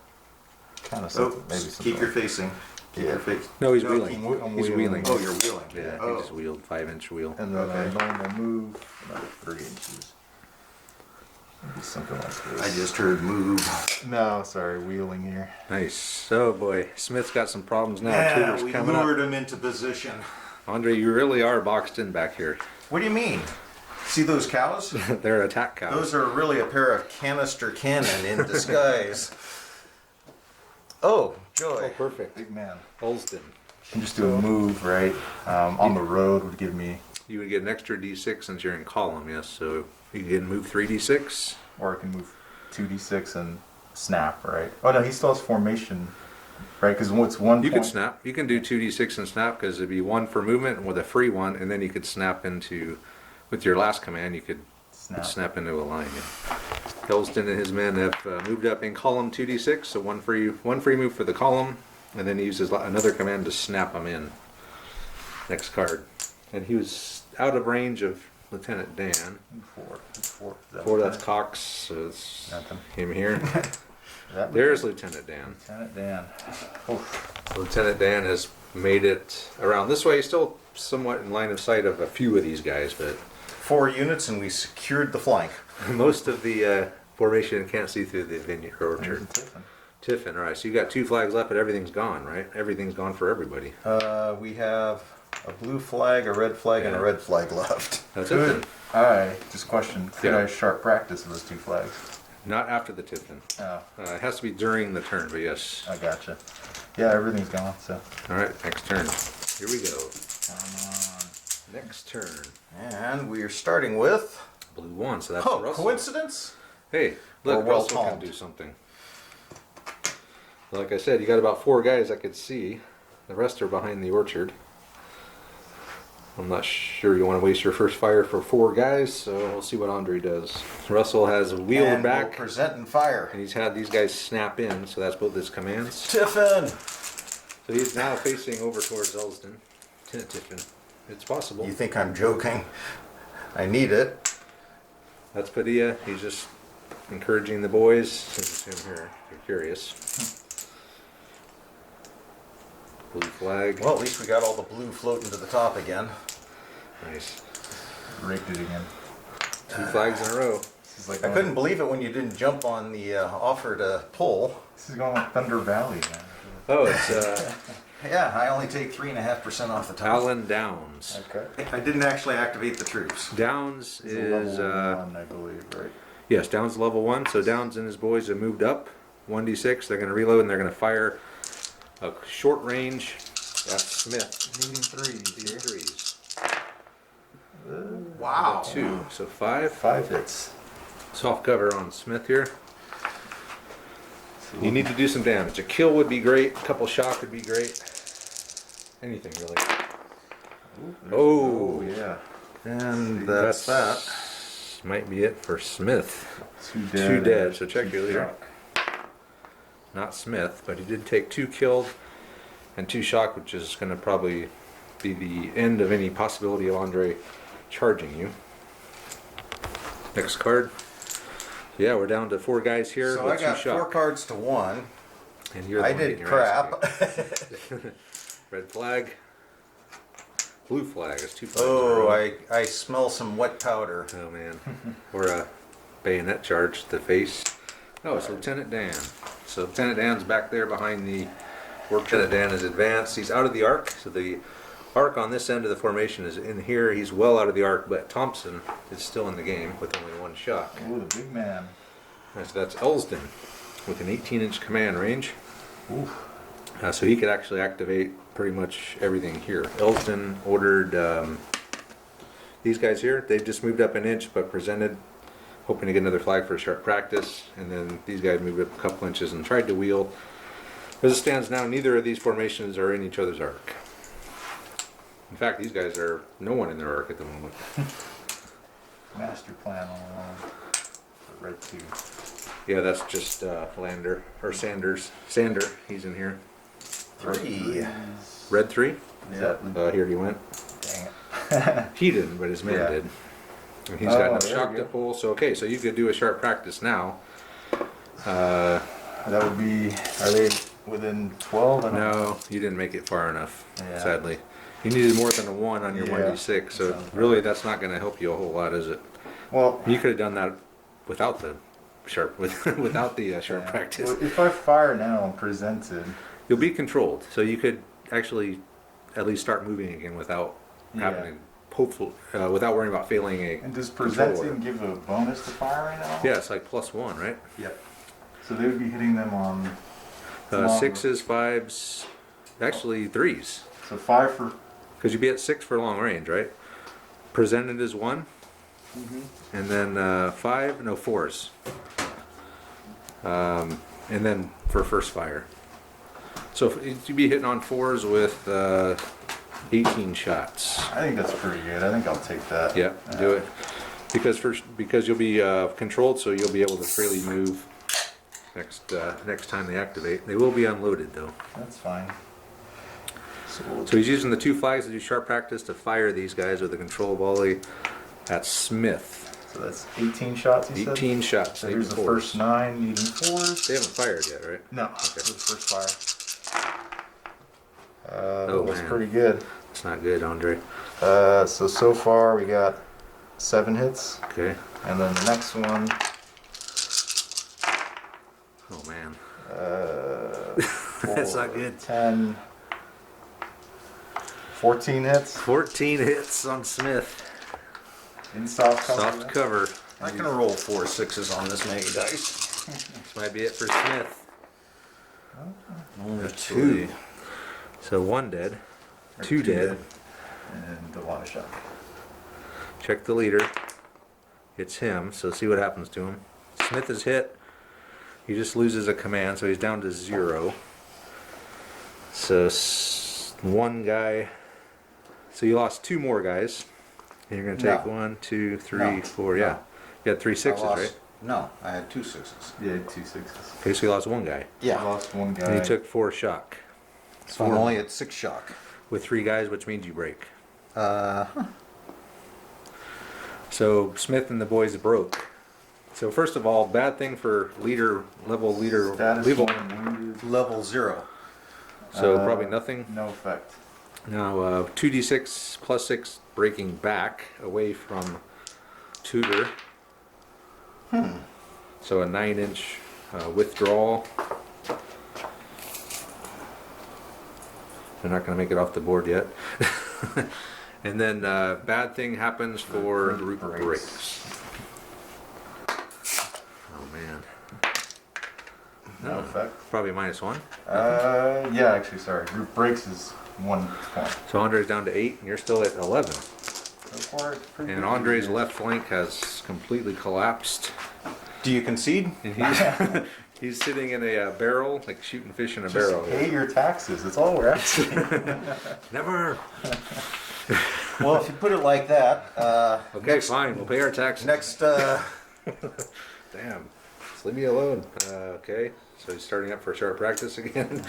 kind of
Oh,
something. Maybe something.
keep your facing. Keep your face.
No, he's
No,
wheeling.
I'm
He's wheeling.
Oh, you're wheeling.
Yeah,
Oh.
he just wheeled 5-inch wheel.
And then
Okay.
a normal move, another 3 inches. Maybe something like this.
I just heard move.
No, sorry, wheeling here.
Nice. Oh boy, Smith's got some problems now.
Yeah,
Tutor's
we
coming
lured
up.
him into position.
Andre, you really are boxed in back here.
What do you mean? See those cows?
They're attack cows.
Those are really a pair of canister cannon in disguise. Oh, joy.
Oh, perfect.
Big man.
Olsden.
You can just do a move, right? On the road would give me,
You would get an extra d6 since you're in column, yes. So you can move 3d6.
or I can move 2d6 and snap, right? Oh no, he still has formation, right? Because it's one
You
point.
could snap. You can do 2d6 and snap because it'd be 1 for movement with a free 1, and then you could snap into, with your last command, you could snap into a line. Yeah. Helston and his men have moved up in column 2d6, so one free move for the column, and then he uses another command to snap them in. Next card. And he was out of range of Lieutenant Dan.
Four.
Four, that's Cox, so it's
Nothing.
him here.
That
There's Lieutenant Dan.
Lieutenant Dan. Oof.
Lieutenant Dan has made it around this way. He's still somewhat in line of sight of a few of these guys, but
4 units and we secured the flank.
most of the formation can't see through the vineyard or
There's
orchard.
a Tiffin.
Tiffin, all right. So you got 2 flags left, but everything's gone, right? Everything's gone for everybody.
We have a blue flag, a red flag, and a red flag left.
That's it then.
Just question. Could
Yeah.
I sharp practice those 2 flags?
Not after the Tiffin.
Oh,
It has to be during the turn, but yes.
I gotcha. Yeah, everything's gone, so.
All right, next turn. Here we go.
Come on.
Next turn.
And we are starting with...
Blue 1, so that's
Oh,
Russell.
coincidence?
Hey, look,
Or well
Russell can
timed.
do something. Like I said, you got about 4 guys I could see. The rest are behind the orchard. I'm not sure you want to waste your first fire for 4 guys, so we'll see what Andre does. Russell has wheeled
And
back,
we'll present and fire.
and he's had these guys snap in, so that's both his commands.
Tiffin!
So he's now facing over towards Elsden. Tiffin. It's possible.
You think I'm joking? I need it.
That's Padilla. He's just encouraging the boys. This is him here, if you're curious. Blue flag.
Well, at least we got all the blue floating to the top again.
Nice.
Raked it again.
2 flags in a row.
This is like
I couldn't believe it when you didn't jump on the offer to pull.
This is going like Thunder Valley, man.
Oh, it's
Yeah, I only take 3.5% off the top.
Alan Downs.
Okay.
I didn't actually activate the troops.
Downs
It's
is,
level 1, I believe, right?
yes, Downs level 1. So Downs and his boys have moved up. 1d6. They're going to reload and they're going to fire a short range. That's Smith.
Needing 3s
These
here.
3s.
Wow.
2. So 5.
5 hits.
Soft cover on Smith here. You need to do some damage. A kill would be great. A couple shock would be great. Anything really. Oh,
Yeah. And that's that.
Might be it for Smith.
2 dead.
2 dead. So check
2
your leader.
shock.
Not Smith, but he did take 2 killed and 2 shock, which is going to probably be the end of any possibility of Andre charging you. Next card. Yeah, we're down to 4 guys here
So
with
I
2
got 4
shock.
cards to 1.
And you're the
I
one
did
getting your ass
crap.
kicked. Red flag. Blue flag is 2 flags. in a
Oh,
row.
I smell some wet powder.
Oh man. Or a bayonet charge to the face. Oh, it's Lieutenant Dan. So Lieutenant Dan's back there behind the work. Lieutenant Dan is advanced. He's out of the arc. So the arc on this end of the formation is in here. He's well out of the arc, but Thompson is still in the game with only one shot.
Ooh, the big man.
So that's Elsden with an 18-inch command range.
Ooh.
So he could actually activate pretty much everything here. Elsden ordered these guys here. They've just moved up an inch, but presented, hoping to get another flag for a sharp practice. And then these guys moved up a couple inches and tried to wheel. As it stands now, neither of these formations are in each other's arc. In fact, these guys are no one in their arc at the moment.
Master plan all along. For red 2.
Yeah, that's just Lander or Sanders. Sander, he's in here.
3.
Red 3.
Is that,
Here he went.
dang it.
He didn't, but his men
Yeah.
did. And he's got enough
there
shock
we
to
go.
pull. So okay, so you could do a sharp practice now.
That would be, are they within 12? I don't know.
No, you didn't make it far enough.
Yeah.
Sadly, you needed more than a 1 on your
Yeah.
1d6. So
Sounds
really,
right.
that's not going to help you a whole lot, is it?
Well,
You could have done that without the sharp without the sharp
yeah.
practice.
Well, if I fire now and presented,
You'll be controlled, so you could actually at least start moving again without having to hopeful without worrying about failing a
and does
control
presenting
order.
give a bonus to firing now?
Yeah, it's like +1, right?
Yep. So they would be hitting them on long-
6s, 5s, actually 3s,
So 5 for.
because you'd be at 6 for long range, right? Presented is 1, and then 4s, and then for first fire. So you'd be hitting on 4s with 18 shots.
I think that's pretty good. I think I'll take that.
Yeah, do it. Because you'll be controlled, so you'll be able to freely move next time they activate. They will be unloaded though.
That's fine.
So he's using the 2 flags to do sharp practice to fire these guys with a control volley at Smith.
So that's 18 shots, you said?
18 shots.
So
needing
here's the
4s.
first 9 needing 4s.
They haven't fired yet, right?
No, this is the first fire. That
Oh,
was
man.
pretty good.
It's not good, Andre.
So far we got 7 hits.
Okay.
And then the next one,
Oh man.
That's
not good.
10, 14 hits
14 hits on Smith.
in soft cover.
Soft cover.
I can roll 4 6s on this many dice.
This might be it for Smith.
Only
Actually. So 1 dead.
Or
2 dead.
And the one shot.
Check the leader. It's him, so see what happens to him. Smith is hit. He just loses a command, so he's down to 0. So 1 guy. So you lost 2 more guys. And you're going to take
No.
1, 2, 3,
No.
4. Yeah. You had 3 6s, right?
No, I had 2 6s.
Yeah, 2 6s.
Okay, so you lost 1 guy.
I lost 1 guy.
And you took 4 shock.
So I'm only at 6 shock.
With 3 guys, which means you break.
Huh.
So Smith and the boys broke. So first of all, bad thing for leader.
Status
level.
1 wounded.
Level 0.
So probably nothing.
No effect.
Now 2d6 plus 6 breaking back away from Tudor. So a 9-inch withdrawal. They're not going to make it off the board yet. And then bad thing happens for group breaks. Oh man.
No effect.
Probably -1.
Yeah, actually, sorry. Group breaks is 1 point.
So Andre's down to 8, and you're still at 11.
So far, it's pretty
And
good.
Andre's left flank has completely collapsed.
Do you concede?
And he's sitting in a barrel, like shooting fish in a
Just
barrel.
pay your taxes. That's all we're asking.
Never.
Well, if you put it like that,
Okay, fine. We'll pay our taxes.
next,
Damn. Just leave me alone. Okay. So he's starting up for sharp practice again.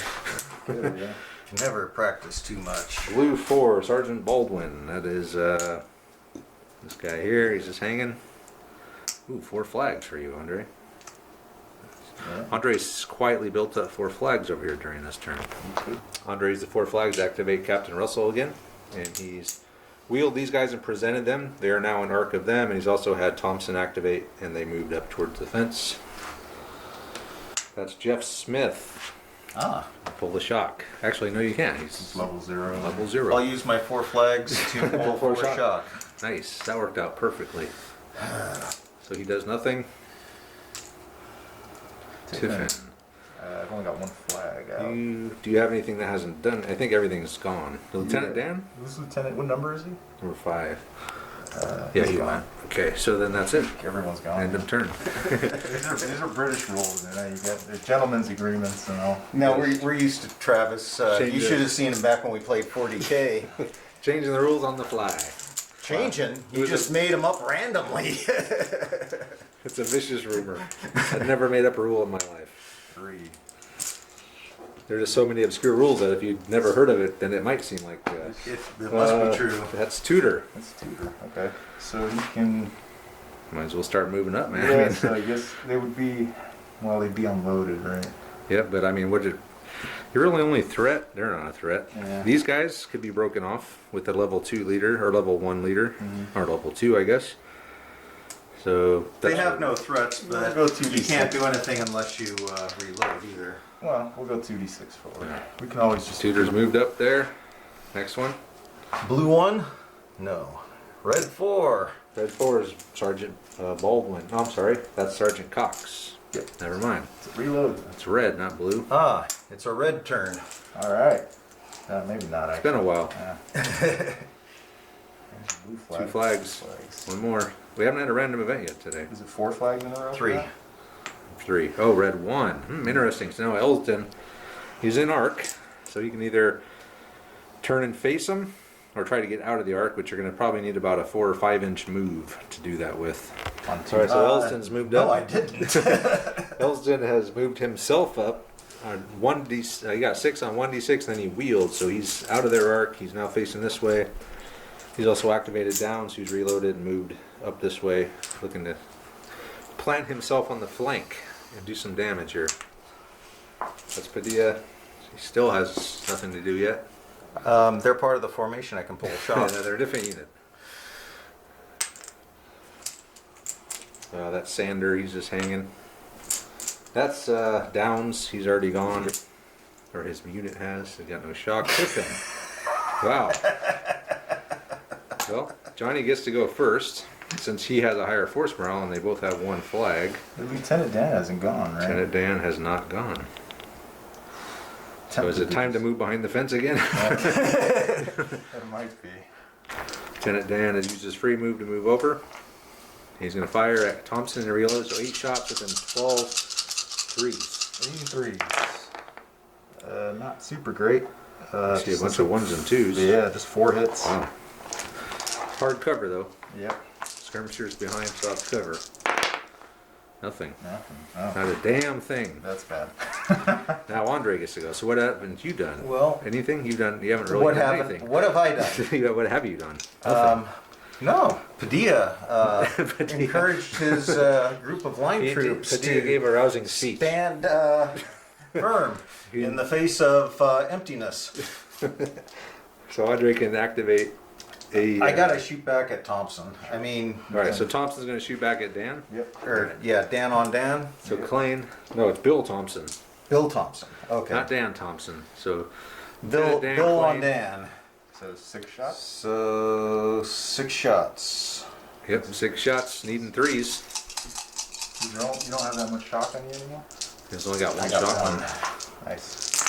never practice too much.
Blue 4, Sergeant Baldwin. That is this guy here. He's just hanging. Ooh, 4 flags for you, Andre.
Yeah.
Andre's quietly built up 4 flags over here during this turn. Andre's the 4 flags to activate Captain Russell again, and he's wheeled these guys and presented them. They are now an arc of them, and he's also had Thompson activate, and they moved up towards the fence. That's Jeff Smith.
Ah.
Pull the shock. Actually, no, you can't. He's
It's level 0.
level 0.
I'll use my 4 flags to pull 4 shock.
Nice. That worked out perfectly. So he does nothing. Tiffin.
I've only got 1 flag out.
Do you have anything that hasn't done? I think everything's gone. Lieutenant Dan?
Who's Lieutenant? What number is he?
Number 5.
He's
he
gone.
went. Okay, so then that's it.
Everyone's gone.
End of turn.
These are British rules, you know. You get there's gentlemen's agreements and all.
No, we're used to Travis.
Change
You
it.
should have seen him back when we played 40K.
Changing the rules on the fly.
Changing? You
Who's
just
it?
made him up randomly.
It's a vicious rumor. I've never made up a rule in my life.
3.
There's just so many obscure rules that if you've never heard of it, then it might seem like
It must be true.
That's tutor.
That's Tudor. Okay. So you can.
Might as well start moving up, man.
Yeah. So I guess they would be. Well, they'd be unloaded, right?
Yeah, but I mean, you're really only threat. They're not a threat.
Yeah.
These guys could be broken off with a level 2 leader or level 1 leader or level 2, I guess. So
They have no threats, but
We'll go 2d6.
you can't do anything unless you reload either.
Well, we'll go 2d6 forward.
Yeah.
We can always just.
Tutor's moved up there. Next one.
Blue 1? No. Red 4.
Red 4 is Sergeant Baldwin. No, I'm sorry. That's Sergeant Cox.
Yep.
Never mind.
Reload.
It's red, not blue.
Ah, it's a red turn.
All right. Maybe not.
It's been a while.
Yeah. There's a blue flag.
2 flags. One more. We haven't had a random event yet today.
Is it 4 flags in a row?
3.
3. Oh, red 1. Interesting. So now Elston, he's in arc, so you can either turn and face him or try to get out of the arc, which you're going to probably need about a 4 or 5 inch move to do that with.
On
All right,
2.
so Elston's moved up.
No, I didn't.
Elston has moved himself up on 1d. He got 6 on 1d6, then he wheeled, so he's out of their arc. He's now facing this way. He's also activated down, so he's reloaded and moved up this way, looking to plant himself on the flank and do some damage here. That's Padilla. He still has nothing to do yet.
They're part of the formation. I can pull a shot.
Yeah, they're a different unit. That's Sander. He's just hanging. That's Downs. He's already gone, or his unit has. He's got no shock. Tiffin. Wow. Well, Johnny gets to go first since he has a higher force morale, and they both have 1 flag.
The Lieutenant Dan hasn't gone, right?
Lieutenant Dan has not gone. So is it time to move behind the fence again?
It might be.
Lieutenant Dan has used his free move to move over. He's going to fire at Thompson and reload, so 8 shots within 12 threes.
83s. Not super great.
I see a bunch of 1s and 2s.
Yeah, just 4 hits.
Wow. Hard cover though.
Yep.
Skirmishers behind soft cover. Nothing.
Nothing. Oh,
Not a damn thing.
that's bad.
Now Andre gets to go. So what haven't you done?
Well,
anything you've done? You haven't really
What
done
happened?
anything.
What have I done?
What have you done?
No, Padilla
Padilla.
encouraged his group of line troops
Padilla
to
gave a rousing speech.
stand firm in the face of emptiness.
So Andre can activate a.
I gotta shoot back at Thompson. I mean,
All right. So Thompson's going to shoot back at Dan.
Yep.
or yeah, Dan on Dan.
So Klein. No, it's Bill Thompson,
Bill Thompson. Okay.
not Dan Thompson. So
Bill,
Dan
Bill on
Klein.
Dan.
So 6 shots.
So 6 shots.
Yep, 6 shots, needing 3s.
You don't have that much shock on you anymore?
He's only got 1
I got
shot on.
1. Nice.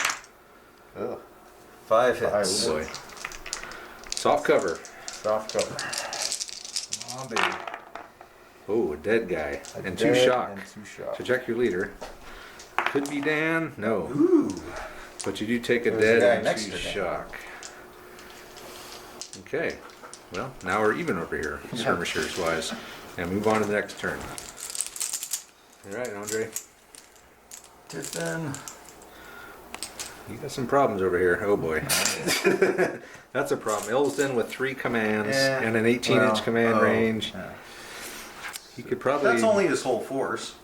Ugh.
5 hits.
Oh boy. Soft cover.
Soft cover. Come on, baby.
Oh, a dead guy. And 2
Dead
shock.
And 2 shock.
So check your leader. Could be Dan. No.
Ooh.
But you do take a
There's a
dead
guy
and
next
2
to Dan.
shock. Okay. Well, now we're even over here, skirmishers wise. And move on to the next turn. All right, Andre.
Tiffin.
You got some problems over here. Oh boy. That's a problem. Elston with 3 commands
Yeah,
and an 18-inch
well,
command range.
Yeah.
He could probably.
That's only his whole force,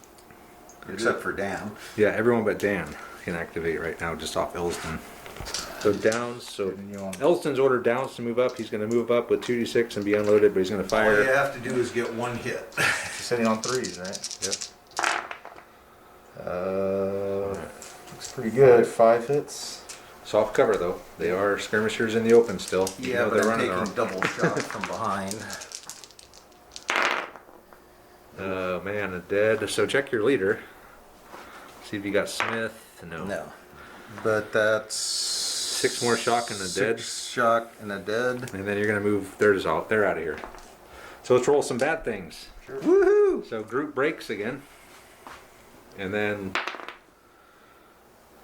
except for Dan.
Yeah, everyone but Dan can activate right now just off Elston. So Downs. So
Didn't you want-
Elston's ordered Downs to move up. He's going to move up with 2d6 and be unloaded, but he's going to
All you
fire.
have to do is get 1 hit.
You're sitting on 3s, right?
Yep.
Looks pretty good. 5 hits.
Soft cover though. They are skirmishers in the open still. even
Yeah,
though
but
they're
I'm
running
taking double shot from behind.
Oh man, a dead. So check your leader. See if you got Smith. No.
No. But that's
6 more shock and a dead.
6 shock and a dead.
And then you're gonna move. They're out of here. So let's roll some bad things.
Sure.
Woohoo!
So group breaks again. And then.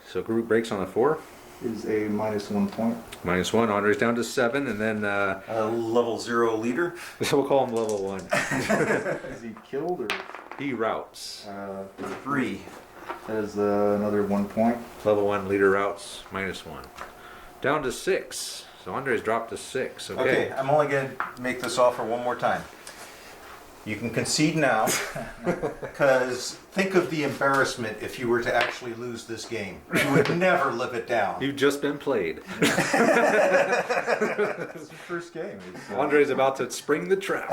So group breaks on a 4.
Is a -1 point.
-1. Andre's down to 7, and then
Level 0 leader.
we'll call him level 1.
Is he killed or?
He routes.
3.
That is another 1 point.
Level 1 leader routes -1. Down to 6. So Andre's dropped to 6.
Okay, I'm only going to make this offer one more time. You can concede now, because think of the embarrassment if you were to actually lose this game. You would never live it down.
You've just been played.
It's the first game.
Andre's about to spring the trap.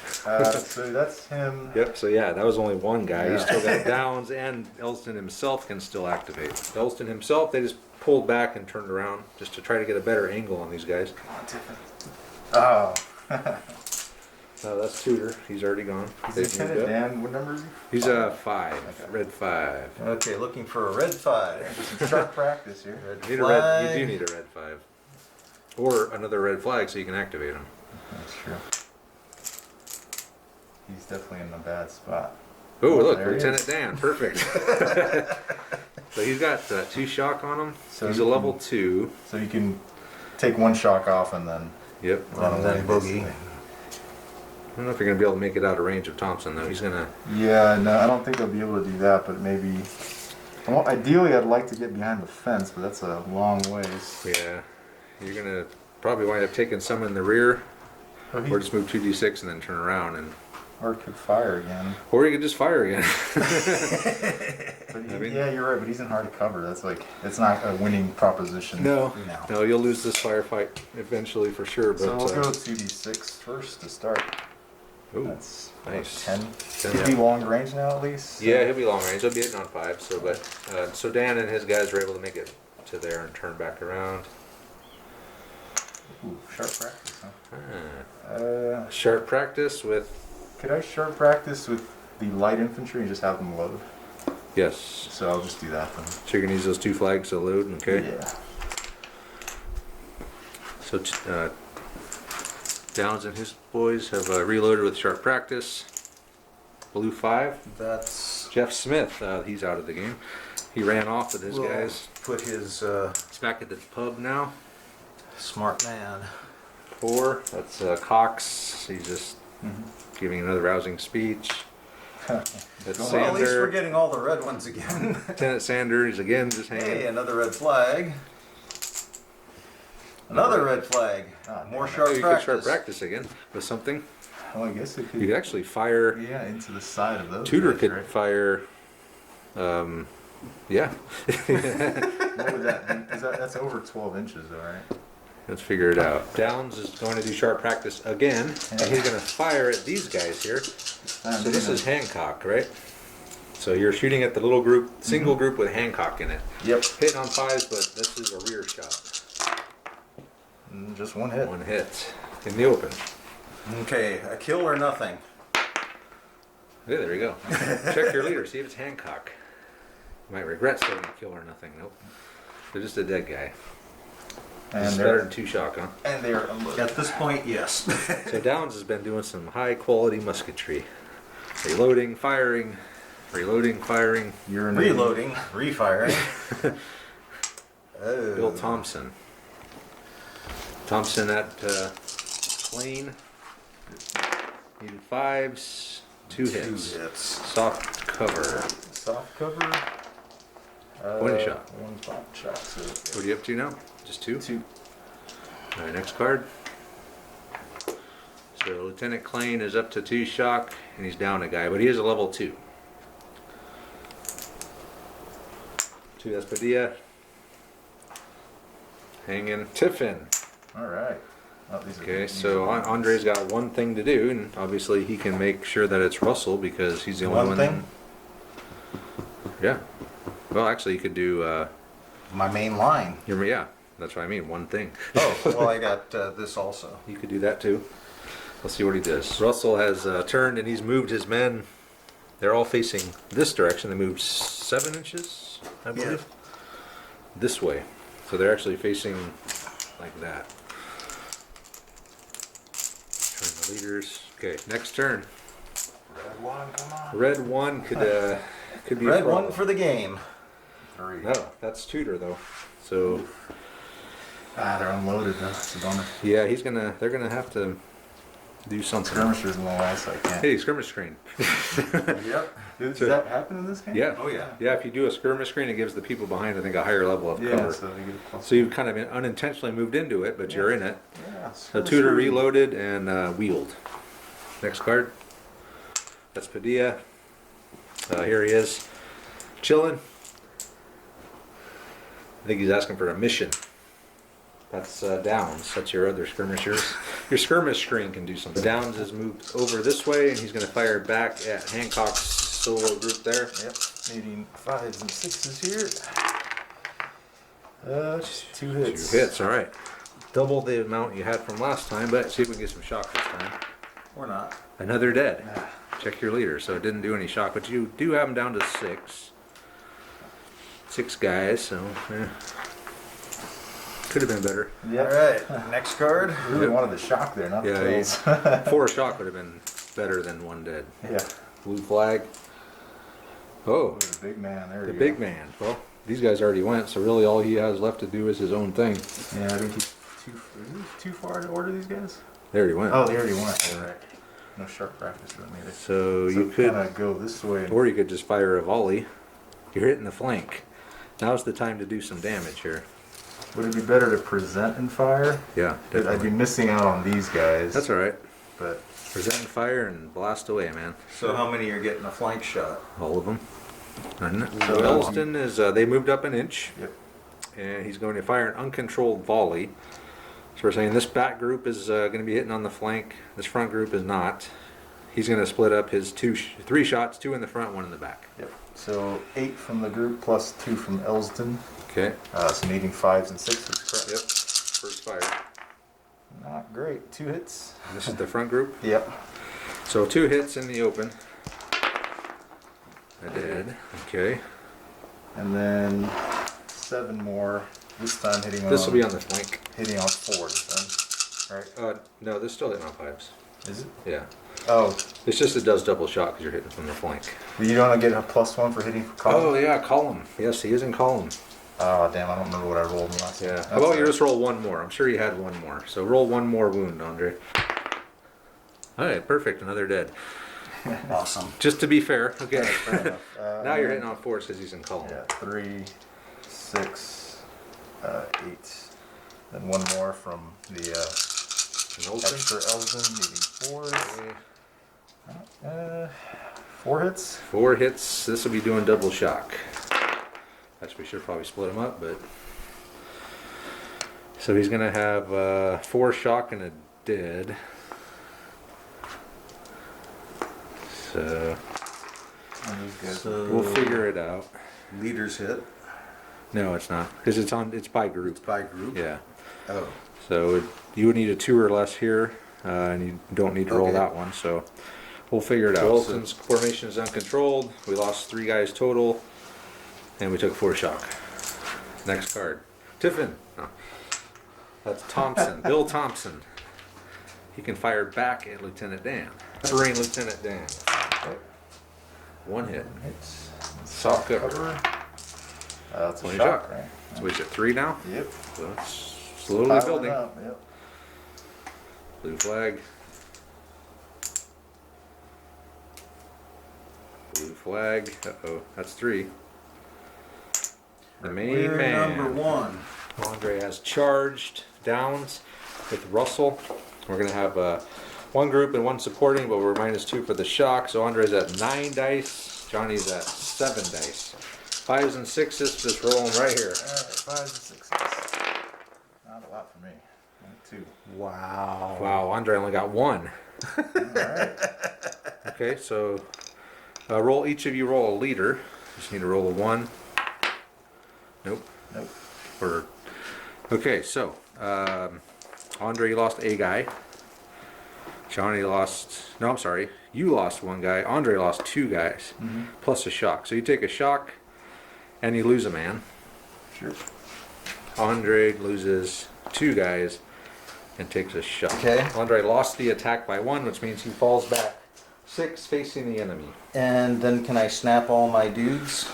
So that's him.
Yep, so yeah, that was only one guy. He's still got Downs, and Elston himself can still activate. Elston himself, they just pulled back and turned around just to try to get a better angle on these guys.
Oh.
So that's Tudor. He's already gone.
Is
They've
Lieutenant
moved up.
Dan, what number is he?
He's a 5.
Okay.
Red 5.
Okay, looking for a red 5.
Some sharp practice here.
Red
You do need a red 5. Or another red flag so you can activate him.
That's true. He's definitely in a bad spot.
Oh, look,
there he
Lieutenant
is.
Dan. Perfect. So he's got 2 shock on him.
So
He's
you
a level
can-
2.
So you can take 1 shock off and then
Yep.
run
And
away.
then boogie.
basically.
I don't know if you're going to be able to make it out of range of Thompson, though. He's going to...
Yeah, no, I don't think I'll be able to do that, but maybe. Well, ideally, I'd like to get behind the fence, but that's a long ways.
Yeah. You're going to probably wind up taking some in the rear.
Oh,
Or just move 2d6 and then turn around.
or could fire again.
Or you could just fire again.
But
I mean-
yeah, you're right, but he's in hard cover. That's like, it's not a winning proposition.
No.
No, you'll lose this firefight eventually for sure. But,
So we'll go 2d6 first to start.
ooh,
That's
nice.
10.
10,
He'll be long range now at least.
Yeah, he'll be long range. He'll be hitting on 5. So, so Dan and his guys were able to make it to there and turn back around.
Ooh, sharp practice, huh?
Ah. Sharp practice with
Could I sharp practice with the light infantry and just have them load?
yes.
So I'll just do that then.
So you're gonna use those 2 flags to load. Okay.
Yeah.
So Downs and his boys have reloaded with sharp practice. Blue 5.
That's.
Jeff Smith, he's out of the game. He ran off with his
We'll
guys.
Put his
He's back at the pub now.
smart man.
4. That's Cox. He's just giving another rousing speech. That's
Well, at least we're
Sander.
getting all the red ones again.
Lieutenant Sander is again just hanging.
Hey, another red flag. Another red flag.
Ah,
More
damn it.
sharp
You could
practice.
sharp practice again with something.
Well, I guess it could.
You could actually fire.
Yeah, into the side of those.
Tudor
guys,
could
right?
fire. Yeah.
What would that be? That's over 12 inches, though, right?
Let's figure it out. Downs is going to do sharp practice again, and he's going to fire at these guys here. So this is Hancock, right? So you're shooting at the little group, single group with Hancock in it.
Yep.
Hitting on 5s, but this is a rear shot.
Just 1 hit.
1 hit in the open.
Okay, a kill or nothing.
Yeah, there you go. Check your leader, see if it's Hancock. You might regret saying a kill or nothing. Nope. They're just a dead guy.
And
It's better
they're,
than 2 shock, huh?
and they're unloaded.
At this point, yes.
So Downs has been doing some high quality musketry. Reloading, firing, reloading, firing.
You're in
Reloading, refiring. Oh.
Bill Thompson. Thompson at Plain. Needed 5s, 2
2
hits.
hits.
Soft cover.
Soft cover.
One shot.
1 pop shot. So
What are you up to now? Just 2?
2.
Alright, next card. So Lieutenant Klain is up to 2 shock, and he's down a guy, but he is a level 2. 2 Espadilla. Hanging. Tiffin.
All right. Oh, these are
Okay,
these
so
are-
Andre's got one thing to do, and obviously he can make sure that it's Russell because he's the only
One
one.
thing?
Yeah. Well, actually, you could do.
My main line.
Yeah, that's what I mean. One thing.
Oh, well, I got this also.
You could do that too. Let's see what he does. Russell has turned and he's moved his men. They're all facing this direction. They moved 7 inches, I believe, this way. So they're actually facing like that. Turn the leaders. Okay, next turn.
Red one, come on.
Red 1 could be a
Red
problem.
one for the game.
3.
No, that's Tudor though. So
They're unloaded. That's a bummer.
yeah, they're gonna have to do something.
Skirmishers in the way, so I can't.
Hey, skirmish screen.
Yep.
Does that happen in this game?
Yeah.
Oh, yeah.
Yeah, if you do a skirmish screen, it gives the people behind, I think, a higher level of
Yeah,
cover.
so they get a plus.
So you've kind of unintentionally moved into it, but you're in it.
Yeah,
So Tudor reloaded and wheeled. Next card. That's Padilla. Here he is, chilling. I think he's asking for a mission. That's Downs. That's your other skirmishers. Your skirmish screen can do something. Downs has moved over this way, and he's going to fire back at Hancock's solo group there.
Yep. Needing 5s and 6s here. Just 2 hits.
2 hits, all right. Double the amount you had from last time, but see if we can get some shock this time.
Or not.
Another dead. Check your leader. So it didn't do any shock, but you do have him down to 6. 6 guys, so could have been better.
Yep.
All right, next card.
Really
Yep.
wanted the shock there, not the
Yeah,
tails.
4 shock would have been better than 1 dead.
Yeah.
Blue flag. Oh,
The big man. There
the
you
big
go.
man. Well, these guys already went, so really all he has left to do is his own thing.
Yeah, I think he's too far to order these guys.
They already went.
Oh, they already went. All right. No sharp practice for them either.
So
So
you could,
kind of go this way.
or you could just fire a volley. You're hitting the flank. Now's the time to do some damage here.
Would it be better to present and fire?
Yeah,
I'd be
definitely.
missing out on these guys.
That's all right.
But
Present and fire and blast away, man.
So how many are getting a flank shot?
All of them. And
So,
Elston is, they moved up an inch,
yep.
and he's going to fire an uncontrolled volley. So we're saying this back group is going to be hitting on the flank. This front group is not. He's going to split up his 3 shots, 2 in the front, 1 in the back.
Yep. So 8 from the group plus 2 from Elston.
Okay.
So needing 5s and 6s, correct?
Yep. First fire.
Not great. 2 hits.
And this is the front group.
Yep.
So 2 hits in the open. I did. Okay.
And then 7 more. This time hitting on.
This will be on the flank.
Hitting on 4 this time. Right?
No, this is still hitting on 5s.
Is it?
Yeah.
Oh,
It's just it does double shot because you're hitting from the flank.
you don't get a +1 for hitting for column?
Oh yeah, column. Yes, he is in column.
Oh, damn, I don't remember what I rolled last time.
Yeah.
That's
How about you
all right.
just roll 1 more? I'm sure you had 1 more. So roll 1 more wound, Andre. All right, perfect. Another dead.
Awesome.
Just to be fair. Okay.
Fair enough.
Now you're hitting on 4s because he's in column.
Yeah, 3, 6, 8. Then 1 more from the
An Olsen.
extra Elsden, needing 4s.
Okay.
4 hits?
4 hits. This will be doing double shock. Actually, we should probably split them up, but so he's gonna have 4 shock and a dead. So
So
we'll figure it out.
leaders hit.
No, it's not because it's by
It's
group.
by group.
Yeah.
Oh.
So you would need a 2 or less here, and you don't need to roll
Okay.
that one. So we'll figure it out.
So-
Olsen's formation is uncontrolled. We lost 3 guys total, and we took 4 shock. Next card, Tiffin. No. That's Thompson. Bill Thompson. He can fire back at Lieutenant Dan. Marine Lieutenant Dan. 1 hit.
Hits.
Soft cover.
That's a
20
shock,
shock.
right?
So he's at 3 now.
Yep.
So it's slowly
Piling
building.
up, yep.
Blue flag. Blue flag. Uh-oh, that's 3. The main
We're
man.
number 1.
Andre has charged Downs with Russell. We're going to have 1 group and 1 supporting, but we're -2 for the shock. So Andre's at 9 dice. Johnny's at 7 dice. 5s and 6s, just roll them right here.
Alright, 5s and 6s. Not a lot for me. Only 2.
Wow.
Wow, Andre only got 1.
Alright.
Okay, so roll, each of you roll a leader. Just need to roll a 1. Nope.
Nope.
Okay, so Andre lost a guy. Johnny lost. No, I'm sorry. You lost 1 guy. Andre lost 2 guys, plus a shock. So you take a shock, and you lose a man.
Sure.
Andre loses 2 guys, and takes a shock.
Okay.
Andre lost the attack by 1, which means he falls back 6 facing the enemy.
And then can I snap all my dudes?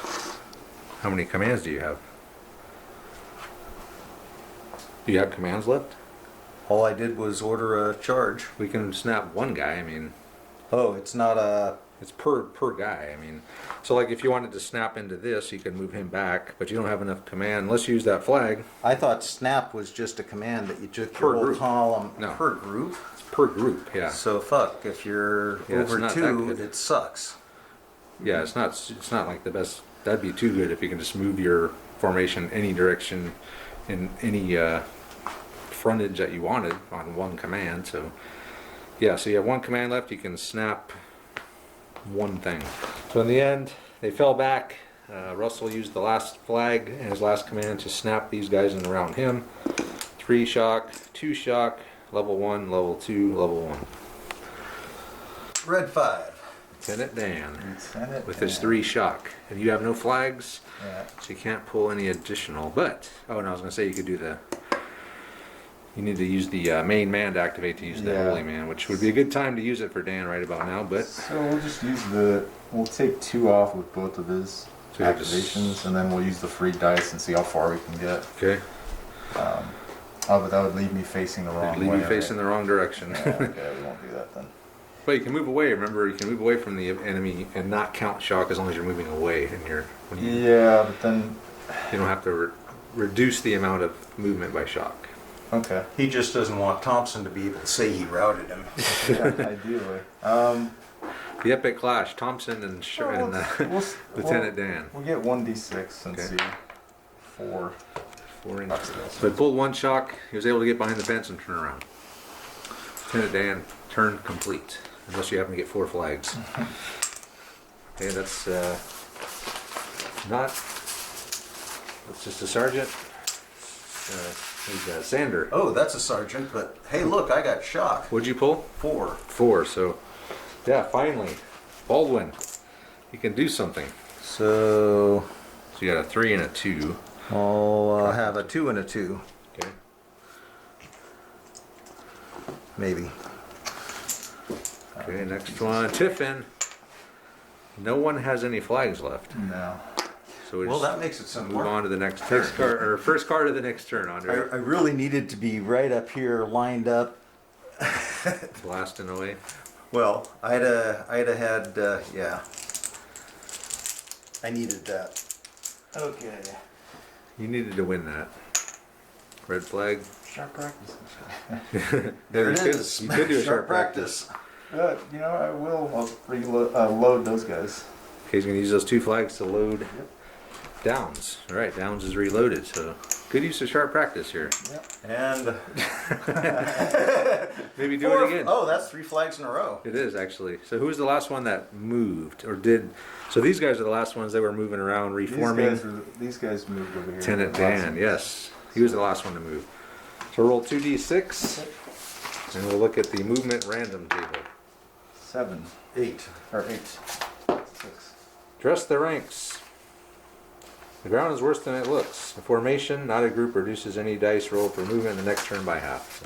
How many commands do you have? Do you have commands left?
All I did was order a charge.
We can snap 1 guy. I mean,
Oh, it's not a...
it's per guy. I mean, so like if you wanted to snap into this, you could move him back, but you don't have enough command unless you use that flag.
I thought snap was just a command that you took
Per
your whole
group.
column
No.
per group.
It's per group. Yeah.
So fuck, if you're
Yeah, it's
over
not that
2,
good.
it sucks.
Yeah. It's not like the best. That'd be too good if you can just move your formation any direction in any frontage that you wanted on 1 command. So yeah. So you have 1 command left. You can snap 1 thing. So in the end, they fell back. Russell used the last flag and his last command to snap these guys in around him. 3 shock, 2 shock, level 1, level 2, level 1.
Red 5.
Lieutenant Dan
Lieutenant
with his
Dan.
3 shock. And you have no flags,
Yeah.
so you can't pull any additional. But, oh, and I was going to say you could do the... You need to use the main man to activate to use the
Yeah.
holy man, which would be a good time to use it for Dan right about now, but...
So we'll just use we'll take 2 off with both of his
So you just-
activations, and then we'll use the free dice and see how far we can get.
Okay.
Oh, but that would leave me facing the wrong
Leave
way.
you facing the wrong direction.
Yeah, okay, we won't do that then.
But you can move away. Remember, you can move away from the enemy and not count shock as long as you're moving away. And when you
Yeah, but then
don't have to reduce the amount of movement by shock.
okay.
He just doesn't want Thompson to be able to say he routed him.
Yeah, ideally.
The epic clash: Thompson and Lieutenant Dan.
We'll get 1d6 and
Okay.
see. 4.
4 inches. So he pulled 1 shock. He was able to get behind the fence and turn around. Lieutenant Dan, turn complete. Unless you happen to get 4 flags. Okay, that's not. That's just a sergeant. He's Sander.
Oh, that's a sergeant, but hey, look, I got shock.
What'd you pull?
4.
4. So, yeah, finally, Baldwin. He can do something.
So
So you got a 3 and a 2.
I'll have a 2 and a 2,
Okay.
maybe.
Okay, next one, Tiffin. No one has any flags left,
No.
so we
Well,
just
that makes it
move
simpler.
on to the next card, or first card of the next turn, Andre.
I really needed to be right up here, lined up.
Blasting away.
Well, I'd have had, yeah. I needed that. Okay.
You needed to win that. Red flag.
Sharp practice.
There it
You could-
is.
you could do a sharp practice.
You know, I will. I'll load those guys.
Okay, he's going to use those 2 flags to load Downs. All right, Downs is reloaded, so good use of sharp practice here.
Yep.
And
Maybe do
4,
it again.
oh, that's 3 flags in a row.
It is actually. So who's the last one that moved or did? So these guys are the last ones that were moving around, reforming.
These guys moved over here.
Lieutenant Dan, yes, he was the last one to move. So roll 2d6, and we'll look at the movement random table.
7
8.
or 8. 6.
Dress the ranks. The ground is worse than it looks. The formation, not a group, reduces any dice rolled for movement in the next turn by half.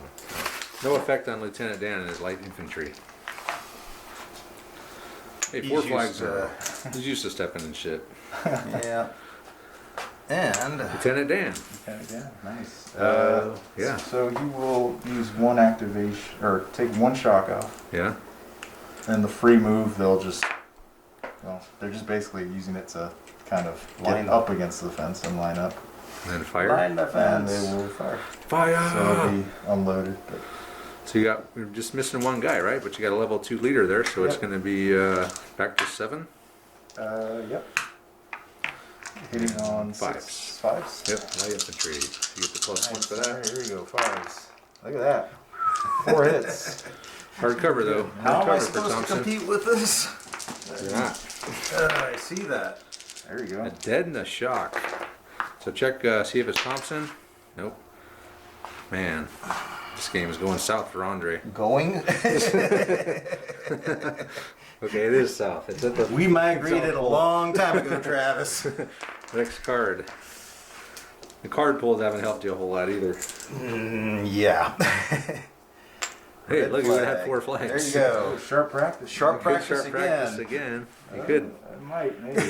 So, no effect on Lieutenant Dan and his light infantry. Hey, 4
He's
flags
used
in a
to-
row. He's used to stepping in shit.
Yeah. And
Lieutenant Dan.
Okay, yeah, nice.
Yeah.
So you will use 1 activation, or take 1 shock off,
Yeah.
and the free move they'll just, well, they're just basically using it to kind of
Line
get up against the fence and line up,
And then fire.
line the
and they
fence.
will fire.
Fire!
So it'll be unloaded. But
So we're just missing 1 guy, right? But you got a level 2 leader there, so it's
Yep.
going to be back to 7.
Yep. Hitting on
5s.
5s.
Yep, light infantry. You get the +1
Nice.
for that.
Here we go, 5s. Look at that. 4 hits.
Hard cover though.
How
Hard
am I
cover for
supposed to
Thompson.
compete with this?
You're not.
I see that.
There you go.
A dead and a shock. So check, see if it's Thompson. Nope. Man, this game is going south for Andre.
Going?
Okay, it is south. It's at the
We migrated
South
a
Pole.
long time ago, Travis.
Next card. The card pulls haven't helped you a whole lot either.
Yeah.
Hey,
Red
look, we had
flag.
4 flags.
There you go.
Sharp practice.
Sharp
Good
practice
sharp practice
again.
again. You could.
I might, maybe.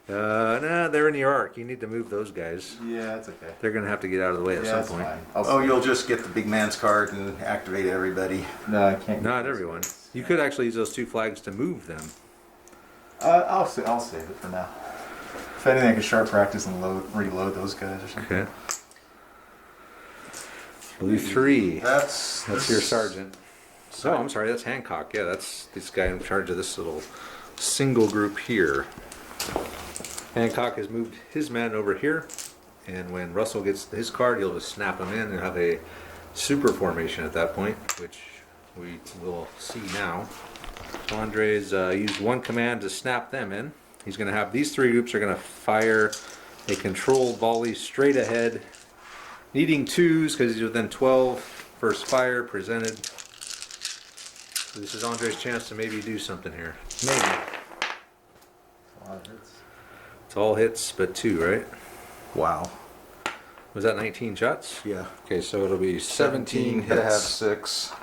Nah, they're in your arc. You need to move those guys.
Yeah, that's okay.
They're gonna have to get out of the way at
Yeah,
some
that's
point.
fine.
Oh, you'll just get the big man's card and activate everybody.
No, I can't.
Not everyone. You could actually use those 2 flags to move them.
I'll save it for now. If anything, I can sharp practice and reload those guys or something.
Okay. Blue 3.
That's
That's your sergeant. Oh, I'm sorry, that's Hancock. Yeah, that's this guy in charge of this little single group here. Hancock has moved his men over here, and when Russell gets his card, he'll just snap them in and have a super formation at that point, which we will see now. So Andre's used 1 command to snap them in. He's going to have these 3 groups are going to fire a controlled volley straight ahead, needing 2s because he's within 12. First fire presented. So this is Andre's chance to maybe do something here. Maybe.
A lot of hits.
It's all hits but 2, right?
wow.
Was that 19 shots?
Yeah.
Okay, so it'll be 17
to have
hits.
6,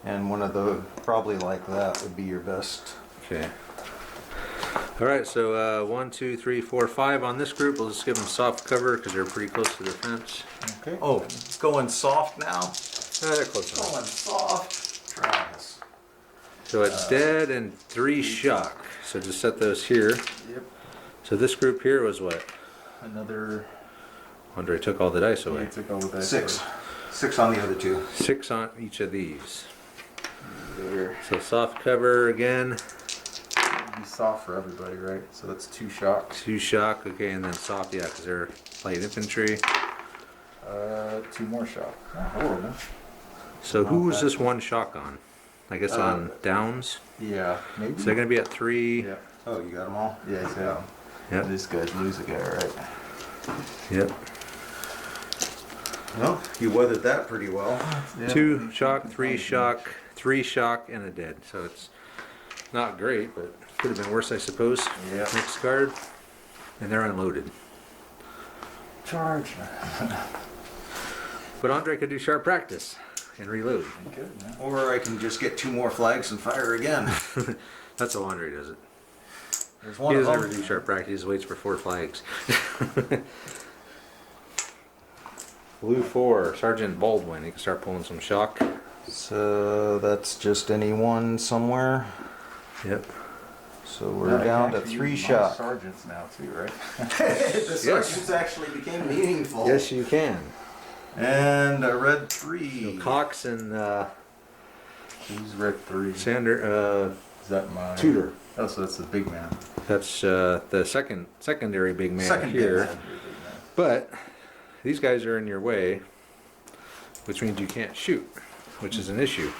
and one of the probably like that would be your best.
Okay. All right, so 1, 2, 3, 4, 5 on this group. We'll just give them soft cover because they're pretty close to the fence.
Okay.
Oh, it's going soft now.
They're close enough.
Going soft, Travis.
So it's dead and 3 shock. So just set those here.
Yep.
So this group here was what?
Another.
Andre took all the dice away.
He took all the dice
6.
away.
6 on the other 2.
6 on each of these.
There.
So soft cover again.
It'd be soft for everybody, right? So that's 2 shocks.
2 shock, okay, and then soft, yeah, because they're light infantry.
2 more shock. Not horrible.
So who
Not
was
bad.
this 1 shock on? I guess on downs.
Yeah, maybe.
So they're going to be at 3.
Yeah.
Oh, you got them all?
Yeah, he's got 'em.
Yep.
This guy's lose a guy, right?
Yep.
Well, you weathered that pretty well.
2 shock, 3 shock, 3 shock, and a dead. So it's not great, but could have been worse, I suppose.
Yeah.
Next card. And they're unloaded.
Charge.
But Andre could do sharp practice and reload.
Good, man.
Or I can just get 2 more flags and fire again.
That's how Andre does it.
There's
He
one of
doesn't ever
them.
do sharp practice, he just waits for 4 flags. Blue 4, Sergeant Baldwin. He can start pulling some shock.
So that's just any one somewhere.
Yep.
So we're down to 3 shots.
Sergeants now too, right?
The sergeants actually became meaningful.
Yes, you can.
And a red 3.
Cox and
Who's red 3?
Sander,
Is that my
Tudor.
Oh, so that's the big man.
That's the secondary big man
Second big
here.
man.
But these guys are in your way, which means you can't shoot, which is an issue.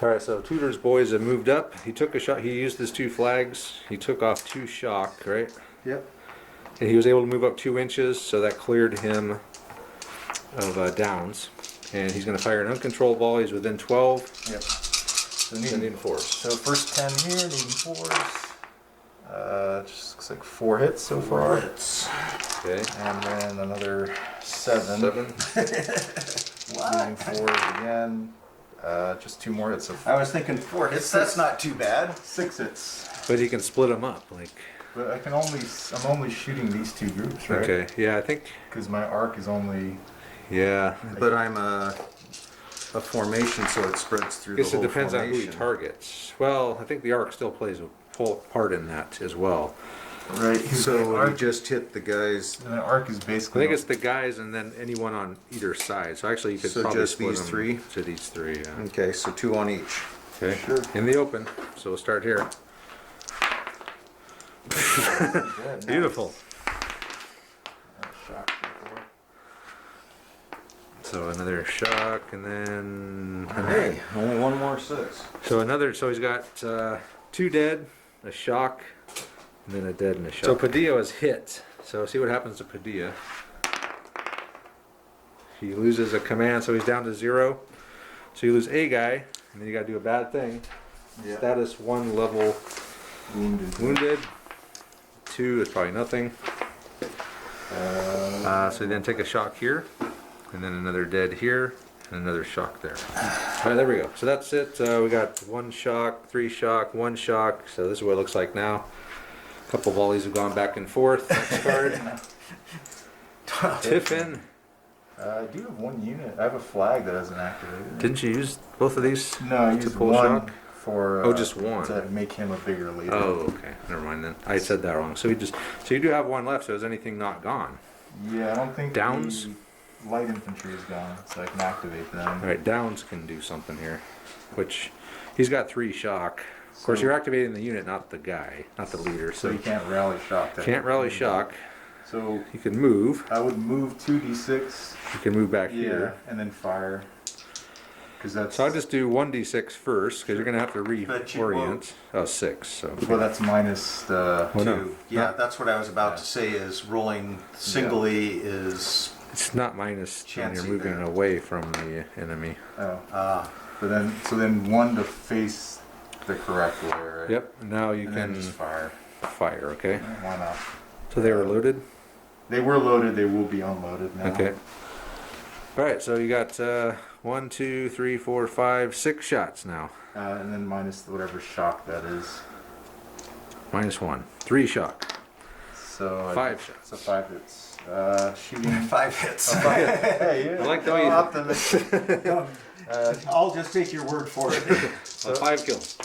All right, so Tudor's boys have moved up. He took a shot. He used his 2 flags. He took off 2 shock, right?
Yep.
And he was able to move up 2 inches, so that cleared him of downs. And he's going to fire an uncontrolled volley. He's within 12.
Yep. So
Sending force.
So first 10 here, needing 4s. Just looks like 4 hits so far.
Okay.
And then another 7.
7.
Needing 4s again. Just 2 more hits. So
I was thinking 4 hits. That's not too bad.
6 hits.
But he can split them up. Like,
But I'm only shooting these 2 groups, right?
okay. Yeah, I think.
Because my arc is only.
Yeah.
But I'm a formation, so it spreads through
I
the
guess
whole
it depends on who he
formation.
targets. Well, I think the arc still plays a part in that as well.
Right.
So you just hit the guys.
The arc is
I
basically.
think it's the guys and then anyone on either side. So actually, you could
So
probably
just
split
these
them
3?
to these 3. Yeah.
Okay, so 2 on each.
Okay.
Sure.
In the open. So we'll start here.
Good,
Beautiful.
nice. Shock before.
So another shock, and then
Hey, only 1 more 6.
so another. So he's got 2 dead, a shock, and then a dead and a shock. So Padilla is hit. So see what happens to Padilla. He loses a command, so he's down to 0. So you lose a guy, and then you gotta do a bad thing.
Yeah.
Status 1 level wounded. 2 is probably nothing. So you then take a shock here, and then another dead here, and another shock there. Alright, there we go. So that's it. We got 1 shock, 3 shock, 1 shock. So this is what it looks like now. A couple volleys have gone back and forth. Next card. Tiffin.
I do have 1 unit. I have a flag that hasn't activated.
Didn't you use both of these?
No, I
to
used
pull
1
shock?
for.
Just 1
to make him a bigger leader.
Oh, okay. Never mind then. I said that wrong. So you do have 1 left. So is anything not gone?
Yeah, I don't think
Downs?
the light infantry is gone, so I can activate them.
All right, Downs can do something here, which he's got 3 shock. Of course, you're activating the unit, not the guy, not the leader.
So
So
you can't rally shock.
can't rally shock.
So
You can move.
I would move 2d6.
You can move back
Yeah,
here.
and then fire. Because that's.
So I'll just do 1d6 first, because you're going to have to
But you
reorient. Oh, 6. So
Well, that's minus the.
Well, no.
2. Yeah, that's what I was about to say. Is rolling singly is.
it's not minus when you're
Chancy
moving
there.
away from the enemy.
Oh.
Ah,
But then 1 to face the correct way, right?
Yep. Now you
And then
can
just fire.
fire. Okay.
Why not?
So they were loaded.
They were loaded. They will be unloaded now.
Okay. All right. So you got 1, 2, 3, 4, 5, 6 shots now.
And then minus whatever shock that is.
Minus 1. 3 shock.
So
5 shots.
So 5 hits. Shooting.
5 hits.
Hey,
I like the way you-
optimistic.
I'll just take your word for it.
5 kills.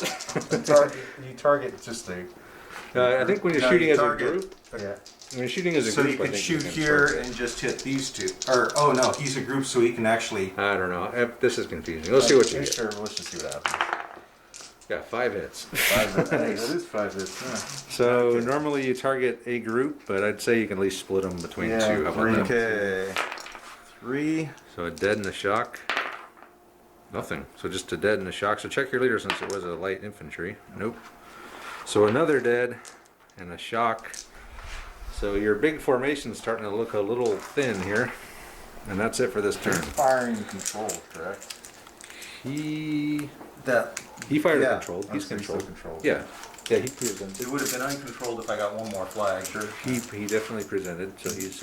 You target just a.
I think when you're
No,
shooting
you
as
target-
a group,
Yeah.
when you're shooting as a
So
group,
you
I
can
think
shoot
can
here
target.
and just hit these 2. Or, oh no, he's a group, so he can actually.
I don't know. This is confusing. Let's see what you get.
Sure, let's just see what happens.
Yeah, 5 hits.
5 hits. Hey, that is 5 hits. Yeah.
So normally you target a group, but I'd say you can at least split them between 2. How about
3.
that?
Okay. 3.
So a dead and a shock. Nothing. So just a dead and a shock. So check your leader since it was a light infantry. Nope. So another dead and a shock. So your big formation's starting to look a little thin here. And that's it for this turn.
Firing control, correct?
He
That
fired
Yeah.
controlled. He's
Oh, so
controlled.
controlled.
Yeah. Yeah, he presented.
it would have been uncontrolled if I got one more flag. Sure.
He definitely presented. So he's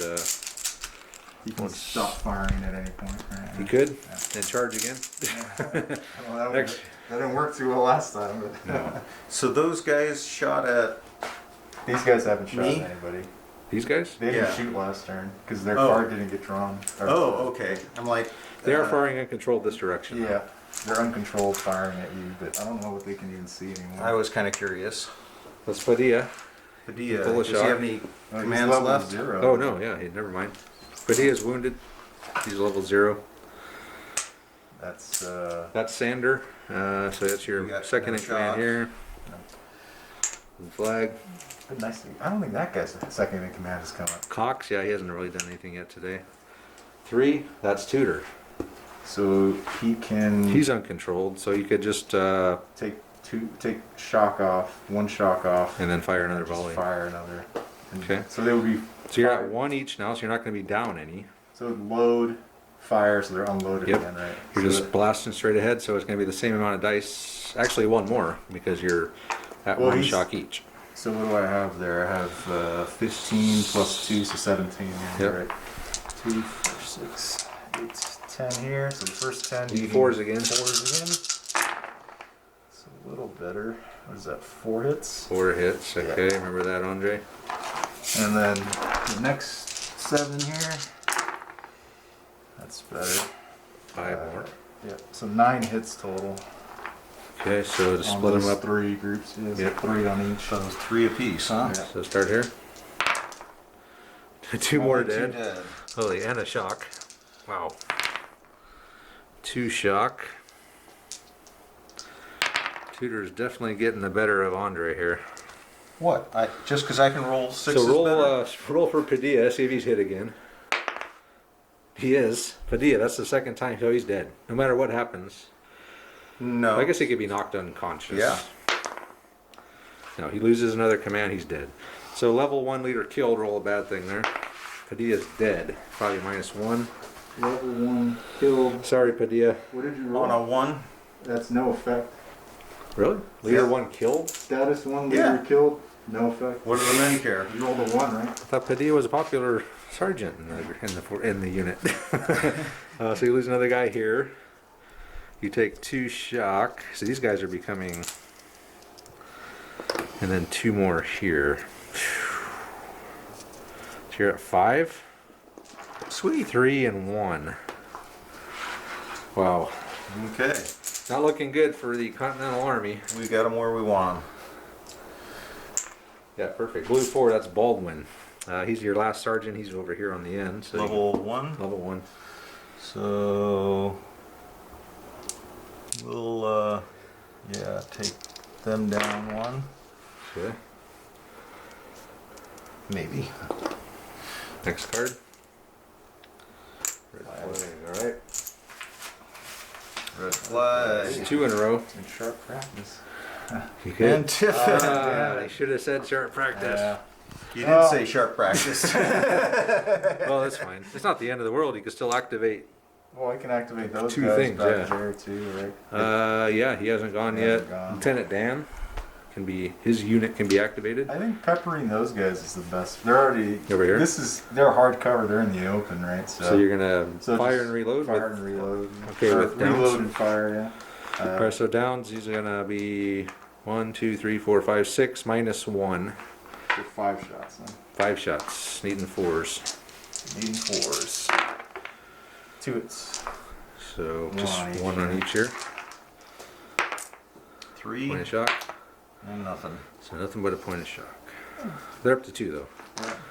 You can stop firing at any point. Right?
he could and charge again.
Well,
Next.
that didn't work too well last time. But
No.
So those guys shot at.
these guys haven't shot
Me?
at anybody.
These guys?
They didn't
Yeah.
shoot last turn because their
Oh.
card didn't get drawn. Or-
Oh, okay. I'm like.
They are firing uncontrolled this direction.
Yeah, they're uncontrolled firing at you, but I don't know what they can even see anymore.
I was kind of curious.
That's Padilla.
Padilla,
Pull a
does he
shot.
have any
Oh, he's
commands
level
left?
0.
Oh no, yeah, never mind. Padilla's wounded. He's level 0.
That's
That's Sander. So that's
You
your
got
second
no
in command
shock.
here. The flag.
nice. I don't think that guy's second in command has come up.
Cox, yeah, he hasn't really done anything yet today. 3, that's Tudor.
So he can
He's uncontrolled, so you could just
take shock off, 1 shock off,
and then fire another
and just
volley.
fire another. And
Okay.
So they would be.
So you're at
fired.
1 each now, so you're not going to be down any.
So load, fire, so they're unloaded
Yep.
again, right?
You're
So
just
that-
blasting straight ahead, so it's going to be the same amount of dice. Actually, 1 more because you're at
Well,
1
he's-
shock each.
So what do I have there? I have 15 plus 2, so 17. Yeah,
Yep.
right. 2, 4, 6, 8, 10 here. So the first 10.
You
beating
4s again.
4s again. It's a little better. What is that? 4 hits.
4 hits.
Yeah.
Okay, remember that, Andre?
And then the next 7 here. That's better.
5 more.
Yep. So 9 hits total.
Okay, so to
On
split them
those
up.
3 groups. Yeah, so
Yep.
3 on each.
So 3 apiece, huh?
Yeah.
So start here. 2 more
Only 2
dead.
dead.
Holy, and a shock. Wow. 2 shock. Tudor's definitely getting the better of Andre here.
What? Just because I can roll 6
So roll for Padilla, see if he's hit again. He is. Padilla, that's the second time, so he's dead. No matter what happens.
No.
I guess he could be knocked unconscious.
Yeah.
No, he loses another command, he's dead. So level 1 leader killed, roll a bad thing there. Padilla's dead, probably -1.
Level 1 killed.
Sorry, Padilla.
What did you roll?
On a 1.
That's no effect.
Really? Leader
Yeah.
1 killed?
Status 1 leader
Yeah.
killed. No effect.
What do the men care?
You rolled a 1, right?
I thought Padilla was a popular sergeant in the unit. So you lose another guy here. You take 2 shock. So these guys are becoming, and then 2 more here. So you're at 5.
Sweet.
3 and 1. Wow.
Okay.
Not looking good for the Continental Army.
We got them where we want
Yeah, perfect. Blue 4, that's Baldwin. He's your last sergeant. He's over here on the end. So
them. Level 1.
Level 1.
So we'll take them down 1.
Okay.
Maybe.
Next card. Red flag. All right.
Red flag.
2 in a row.
In sharp practice.
You could.
And Tiffin.
I should have said sharp practice.
Yeah.
You didn't say sharp practice.
Well, that's fine. It's not the end of the world. You can still activate.
Well, I can activate those
2
guys
things,
back
yeah.
there too, right?
Yeah, he hasn't gone
He
yet.
hasn't gone.
Lieutenant Dan can be, his unit can be activated.
I think peppering those guys is the best. They're already
Over here?
They're hard cover. They're in the open, right?
So you're gonna
So
fire
just
and reload.
Fire
with,
and reload.
Okay,
Or
with downs.
reload and fire. Yeah.
All right, so downs. He's gonna be 1, 2, 3, 4, 5, 6 -1.
For 5 shots. Then.
5 shots. Needing 4s.
Needing 4s. 2 hits.
So
One
just
on each,
1 on
yeah.
each here.
3
Point of shock.
and nothing.
So nothing but a point of shock. They're up to 2 though.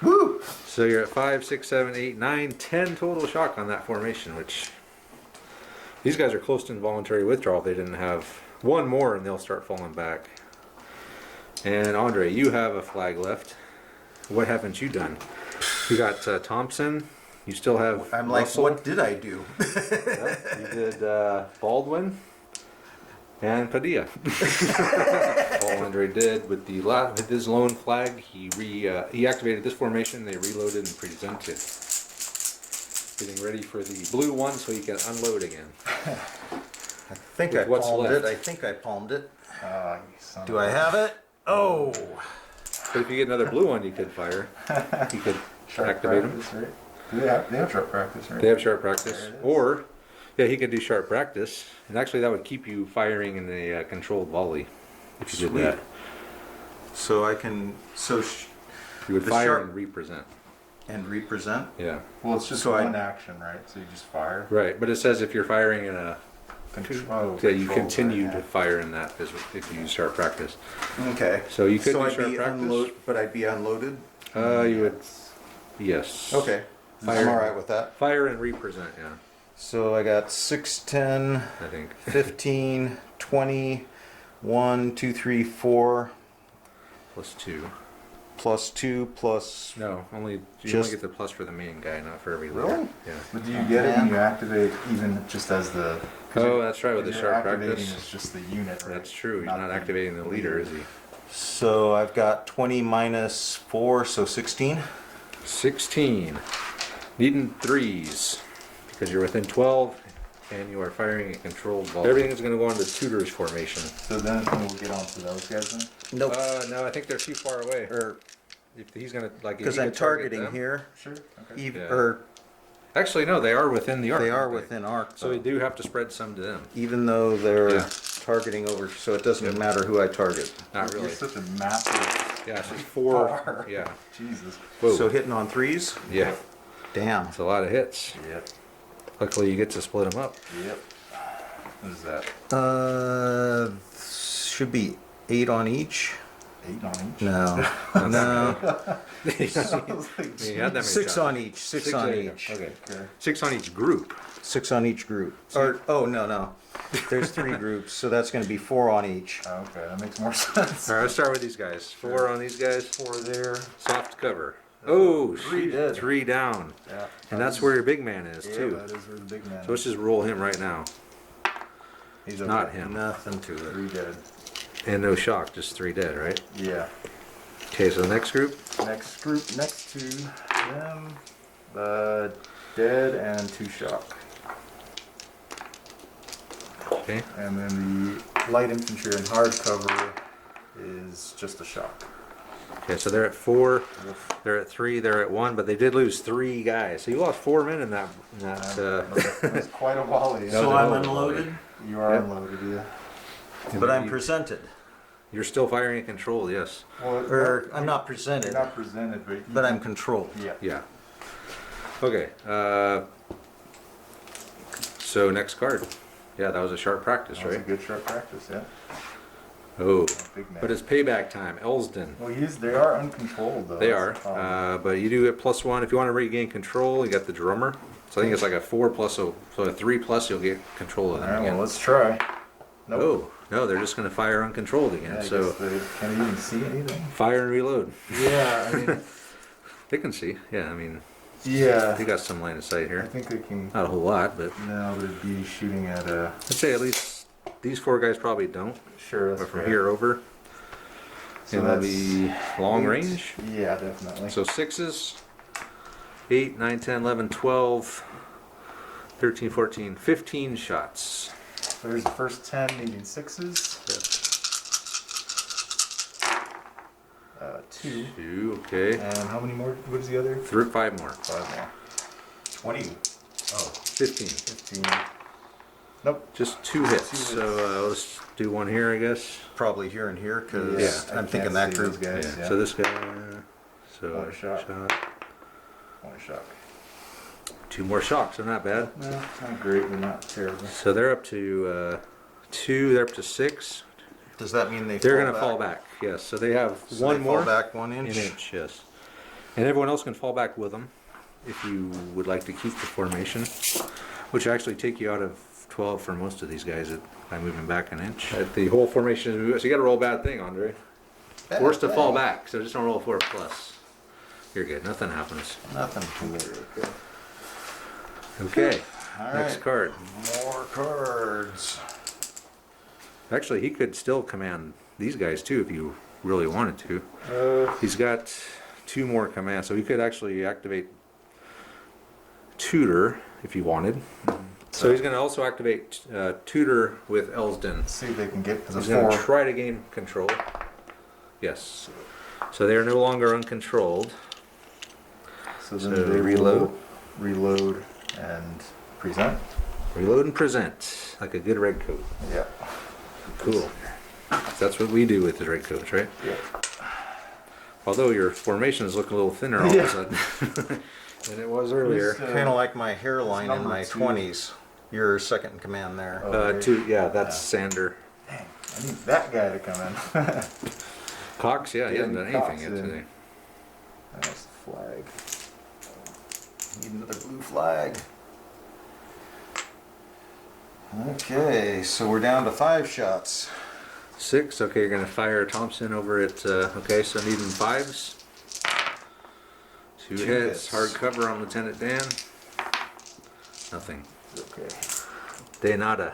Woo!
So you're at 5, 6, 7, 8, 9, 10 total shock on that formation, which these guys are close to involuntary withdrawal. If they didn't have 1 more and they'll start falling back. And Andre, you have a flag left. What haven't you done? You got Thompson. You still have
I'm like,
Russell.
what did I do?
Yeah, you did Baldwin and Padilla. All Andre did with with his lone flag, he activated this formation. They reloaded and presented, getting ready for the blue one so he can unload again.
I think
With
I
what's
palmed
left.
it. I think I palmed it.
You son
Do
of
I
a-
have it? Oh.
But if you get another blue one, you could fire. You could
Sharp
activate them.
practice, right? They have sharp practice, right?
They have sharp practice,
There it is.
or yeah, he could do sharp practice, and actually that would keep you firing in a controlled volley if you
Sweet.
did that.
So I can
You would
The
fire
sharp-
and represent.
and represent.
Yeah,
Well, it's just
So
one action, right? So you just fire.
right. But it says if you're firing in a
Control.
yeah, you
control,
continue
right,
to
yeah.
fire in that if you use sharp practice.
Okay.
So you could
So
do
I'd
sharp
be
practice.
but I'd be unloaded.
You would, yes.
Okay.
Fire.
I'm all right with that.
Fire and represent. Yeah,
So I got 6, 10,
I think
15, 20, 1, 2, 3, 4,
+2.
plus 2, plus.
No, only you
Just-
only get the plus for the main guy, not for every level.
Really?
Yeah.
But do you get it when you activate even just as the? 'cause
Oh,
you're-
that's right with the
'cause
sharp
you're activating
practice.
is just the unit, right?
That's true. He's not activating the leader, is he?
So I've got 20 minus 4, so 16.
16. Needing 3s because you're within 12 and you are firing a controlled ball. Everything is going to go into tutor's formation.
So then we'll get on to those guys then.
Nope.
No, I think they're too far away. If he's going to like, if
Because
he
I'm
could target
targeting
them-
here.
Sure. Okay.
Yeah.
Or
Actually, no, they are within the arc.
they are
aren't
within arc.
So we do have to spread some to them.
Even though they're
Yeah.
targeting over, so it doesn't matter who I target.
Not
You're
really.
such a massive.
Yeah, it's just 4.
Bar.
Yeah.
Jesus.
Whoa.
So hitting on 3s?
Yeah.
Damn.
It's a lot of hits.
Yep.
Luckily, you get to split them up.
Yep. What is that?
Should be 8 on each.
8 on each.
No. No.
You had that many
6
shots.
on each. 6 on
there you go.
each.
Okay.
Okay.
6 on each group.
6 on each group. Or, oh, no. There's 3 groups, so that's going to be 4 on each.
Oh, okay, that makes more sense.
All right, let's start with these guys. 4 on these guys.
4 there.
Soft cover. Oh,
3
shoot,
dead.
3 down.
Yeah.
And that's where your big man is,
Yeah,
too.
that is where the big man
So let's just roll him right now.
He's
Not him.
Nothing to it.
3 dead.
And no shock, just 3 dead, right?
Yeah.
Okay, so the next group?
Next group next to them, dead and 2 shock.
Okay.
And then the light infantry and hardcover is just a shock.
Okay, so they're at 4, they're at 3, they're at 1, but they did lose 3 guys. So you lost 4 men in that.
That's quite a volley.
So
was
I'm
a
unloaded,
You are
Yep.
unloaded, yeah.
but I'm presented.
You're still firing in control, yes.
Well,
Or I'm not
you're
presented,
not presented,
but I'm controlled.
yeah.
Yeah. Okay. So next card. Yeah, that was a sharp practice,
That was a
right?
good short practice, yeah.
Oh,
Big man.
but it's payback time. Elsden.
Well, they are uncontrolled though.
They
That's
are,
the problem.
but you do get +1 if you want to regain control. You got the drummer, so I think it's like a 4 plus, so a 3 plus. You'll get control of
All
them
right,
again.
well, let's try. Nope.
Oh no, they're just going to fire uncontrolled again.
Yeah, I
So
guess they can't even see anything.
fire and reload.
Yeah, I mean,
They can see. Yeah, I mean
yeah.
they got some line of sight
I
here.
think they can.
Not a whole lot, but
No, they'd be shooting at a.
I'd say at least these 4 guys probably don't.
Sure, that's
But from
fair.
here over,
So
it'll
that's
be long
8.
range.
Yeah, definitely.
So 6s, 8, 9, 10, 11, 12, 13, 14, 15 shots.
There's the first 10 needing 6s.
Yes.
2.
2, okay.
And how many more? What is the other?
5 more.
5 more.
20. Oh,
15.
15. Nope.
Just 2 hits.
2 hits.
So let's do one here, I guess.
probably here and here because
Yeah.
I'm thinking that group.
Guys,
Yeah.
yeah.
So this guy. So
One shot. 1 shock.
2 more shocks. They're not bad.
No, not great, but not terrible.
So they're up to 2. They're up to 6.
Does that mean
They're going to fall back. Yes. So they have
So
one
they
more.
fall back 1
An
inch.
inch, yes. And everyone else can fall back with them if you would like to keep the formation, which actually take you out of 12 for most of these guys by moving back an inch. The whole formation is, so you got to roll a bad thing, Andre. Forced to fall back, so just don't roll 4 plus. You're good. Nothing happens.
Nothing.
Okay.
All
Next
right.
card.
More cards.
Actually, he could still command these guys too if you really wanted to. He's got 2 more commands, so he could actually activate Tutor if you wanted. So he's going to also activate Tutor with Elsden.
Let's see if they can get as a
He's going to
4.
try to gain control. Yes. So they are no longer uncontrolled.
So then
So
they
reload.
will reload and present.
Reload and present, like a good red coat.
Yeah.
Cool. That's what we do with the red coats, right?
Yeah.
Although your formation is looking a little thinner all of
Yeah.
a sudden than it was earlier.
Who's,
Kind of like my hairline in
number
my
2.
20s. You're second in command there.
Oh.
Yeah, that's Sander.
Dang, I need that guy to come in.
Cox, yeah, he hasn't done
Cox
anything yet
in.
today.
That's the flag.
Need another blue flag. Okay, so we're down to 5 shots.
6, okay, you're gonna fire Thompson over at, okay, so needing 5s. 2
2
hits,
hits.
hard cover on Lieutenant Dan. Nothing.
Okay.
De nada.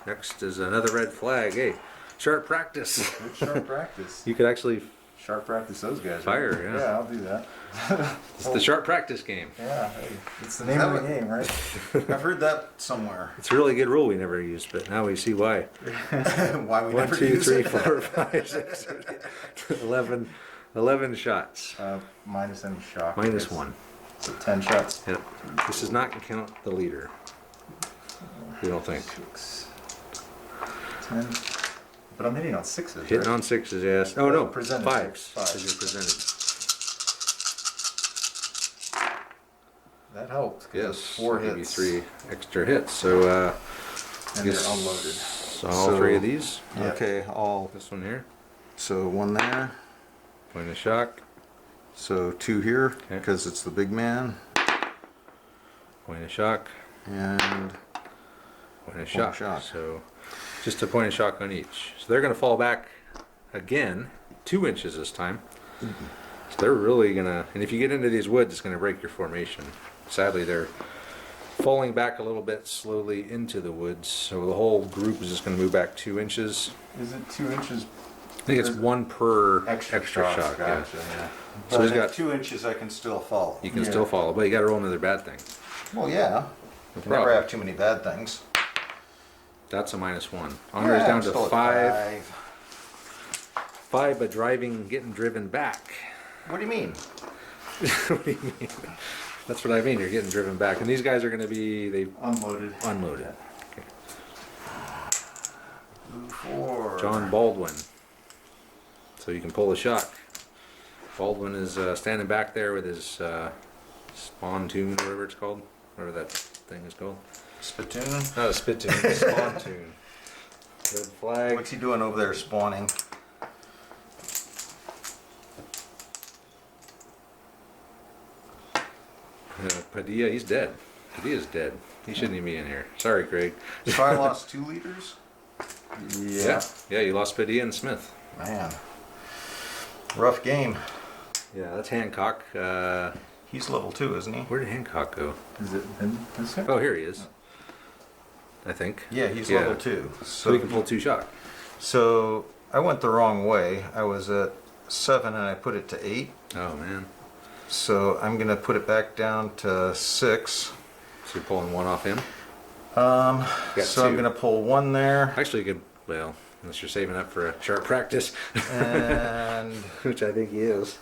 Next is another red flag. Hey, sharp practice.
Good sharp practice.
You could actually,
Sharp practice those guys.
Fire,
right?
yeah.
Yeah, I'll do that.
it's the sharp practice game.
Yeah, hey, it's the name of the game, right?
I've heard that somewhere.
It's a really good rule we never used, but now we see why.
Why we
1,
never
2,
use
3,
it.
4, 5, 6, 7, 11 shots.
Minus any shock.
Minus
It's-
1.
So 10 shots.
Yep. This does not count the leader. We don't think.
6, 10. But I'm hitting on 6s.
Hitting
right?
on 6s, yes. Oh no,
Presented
5s.
6, 5s.
Because you're presented.
That helped. 'cause
Yes.
it's 4
I'll give
hits.
you 3 extra hits. So,
And
guess-
they're unloaded.
so all 3 of these.
Yeah.
Okay, all.
This one here.
So 1 there.
Point of shock.
So 2 here
Okay.
because it's the big man.
Point of shock.
And
Point of shock.
shock.
So just a point of shock on each. So they're going to fall back again, 2 inches this time. So they're really going to, and if you get into these woods, it's going to break your formation. Sadly, they're falling back a little bit slowly into the woods. So the whole group is just going to move back 2 inches.
Is it 2 inches?
I think it's 1 per
Extra
shock.
shock,
Yeah.
gotcha, yeah.
So
But
he's
at
got.
2 inches, I can still follow.
You can
Yeah.
still follow, but you got to roll another bad thing.
Well, yeah. You can never
problem.
have too many bad things.
That's a -1. Andre's
Yeah,
down
I'm
to
still at
5. 5, but getting driven back.
What do you mean?
What do you mean? That's what I mean. You're getting driven back, and these guys are going to be
Unloaded.
unloaded.
Move forward.
John Baldwin. So you can pull the shock. Baldwin is standing back there with his spontoon, whatever it's called, whatever that thing is called.
Spittoon.
Not a spittoon, a spontoon. Red flag.
What's he doing over there spawning?
Padilla, he's dead. Padilla's dead. He shouldn't even be in here. Sorry, Craig.
So I lost 2 liters?
Yeah, you lost Padilla and Smith.
Man. Rough game.
Yeah, that's Hancock.
He's level 2, isn't he?
Where did Hancock go?
Is it in this guy?
Oh, here he is. I think.
Yeah, he's
Yeah.
level 2.
So he can pull 2 shock.
So I went the wrong way. I was at 7 and I put it to 8.
Oh man.
So I'm gonna put it back down to 6.
So you're pulling 1 off him.
So
Got
I'm
2.
gonna pull 1 there,
Actually, you could. Well, unless you're saving up for a sharp practice,
and
which I think he is.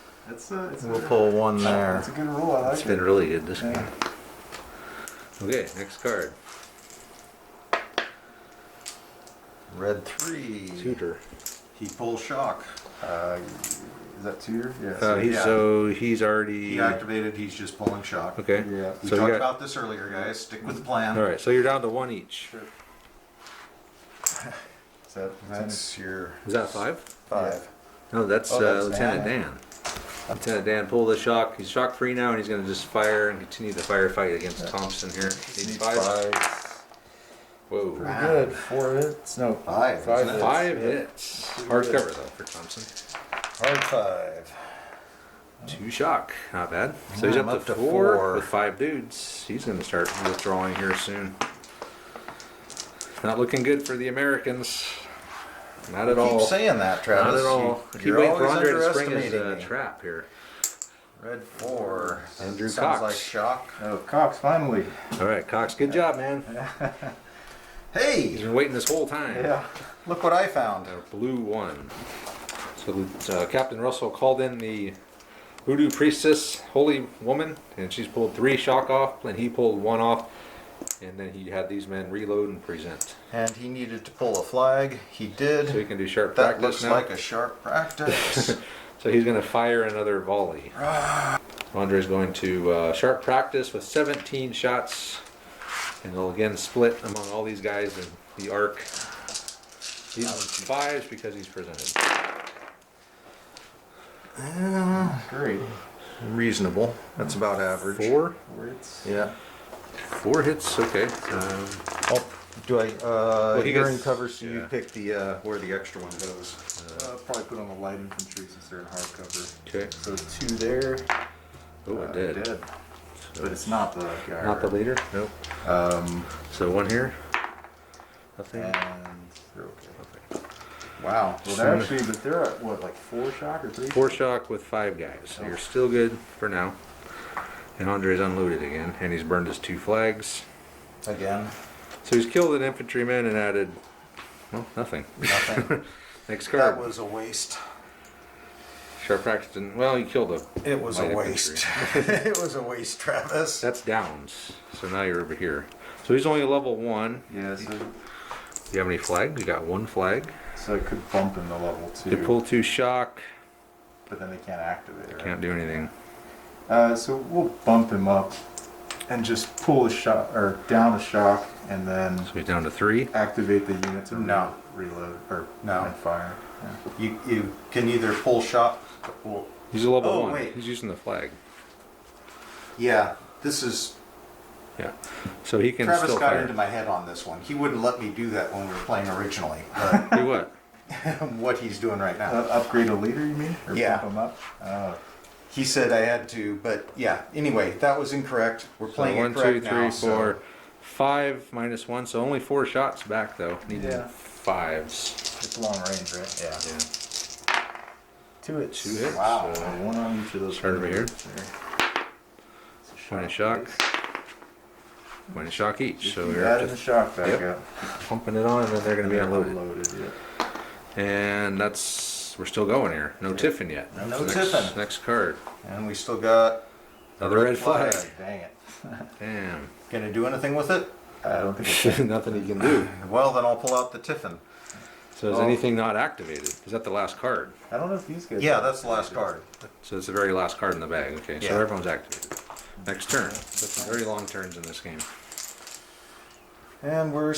we'll pull 1 there.
That's a good roll. I like
It's
it.
been really good this
Yeah.
game. Okay, next card.
Red 3.
Tutor.
He pulls shock.
Is that 2? Yeah.
He's
yeah.
he's already.
He activated. He's just pulling shock.
Okay.
Yeah.
We
So
talked
you got.
about this earlier, guys. Stick with the plan.
All right. So you're down to 1 each.
Sure. Is that
That's your
Is that 5?
5.
No, that's,
Oh, that's
Lieutenant
Dan.
Dan. Lieutenant Dan pulled the shock. He's shock free now, and he's going to just fire and continue the firefight against Thompson here. Needs 5. Whoa.
Pretty good. 4 hits. No.
5.
5
isn't it?
hits.
5
Yeah.
hits. Hard cover though for Thompson.
Hard 5.
2 shock. Not bad. So he's
I'm
up
up
to
to
4
4.
with 5 dudes. He's going to start withdrawing here soon. Not looking good for the Americans. Not at all.
Keep saying that, Travis.
Not at all. I keep
You're
waiting for
always
Andre to spring his
underestimating me.
trap here.
Red 4.
Andrew
Sounds
Cox.
like shock.
Oh, Cox finally.
All right, Cox, good job, man. He's
Hey,
been waiting this whole time.
Yeah.
look what I found.
A blue 1. So Captain Russell called in the voodoo priestess, holy woman, and she's pulled 3 shock off, and he pulled 1 off, and then he had these men reload and present.
And he needed to pull a flag. He did.
So he can do sharp
That
practice
looks
now.
like a sharp practice.
So he's going to fire another volley. Andre's going to sharp practice with 17 shots, and they'll again split among all these guys in the arc. He's 5s because he's presented.
Great.
Reasonable. That's about average.
4?
4 hits.
Yeah.
4 hits, okay.
Oh, do I?
he
You're
gets-
in cover, so you
yeah.
pick the where the extra one goes.
Probably put on the light infantry since they're in hardcover.
Okay.
So 2 there.
Oh, it did.
Dead. But it's not the guy.
Not the leader? Nope. So 1 here? Nothing?
And they're okay. Wow. Well, they're actually, but they're at what, like 4 shock or 3?
4 shock with 5 guys. So you're still good for now. And Andre's unloaded again, and he's burned his 2 flags.
Again.
So he's killed an infantryman and added, well, nothing.
Nothing.
Next card.
That was a waste.
Sharp practice didn't, well, he killed a
It was a
light
waste.
infantry.
It was a waste, Travis.
That's downs. So now you're over here. So he's only a level 1.
Yeah, so,
Do you have any flags? You got 1 flag.
so it could bump in the level 2.
You pull 2 shock.
But then they can't activate it, right?
Can't do anything.
So we'll bump him up and just pull a shot or down a shock and then
So he's down to 3.
activate the unit to
No.
reload or
No.
and fire. Yeah.
You can either pull shot. Well,
He's a level
Oh,
1.
wait.
He's using the flag.
yeah, this is.
Yeah. So he can
Travis
still
got
fire.
into my head on this one. He wouldn't let me do that when we were playing originally. But
Do what?
what he's doing right now.
Upgrade a leader, you mean? Or
Yeah.
bump him up?
He said I had to, but yeah. Anyway, that was incorrect. We're
So
playing
1,
it
2,
correct
3,
now.
4, 5 minus 1, so only 4 shots back though. Needing
Yeah.
5s.
It's long range, right? Yeah.
Yeah.
2 hits.
2 hits.
Wow.
So
One on each of those.
start over here.
fingers there. It's a
Point of shock.
please.
Point of shock each. So
Keep
we're
adding the
just
shock back
Yep.
up.
pumping it on, and then they're going to be unloaded.
Yeah.
And we're still going here. No tiffin yet.
No
next,
tiffin.
Next card.
And we still got
Another red flag.
Dang it.
Damn.
Gonna do anything with it?
I don't think it's
Nothing you can do.
Well, then I'll pull out the tiffin.
So is
Oh.
anything not activated? Is that the last card?
I don't know if these guys.
Yeah, that's the last card.
So it's the very last card in the bag. Okay, so
Yeah.
everyone's activated. Next turn. That's some very long turns in this game.
And we're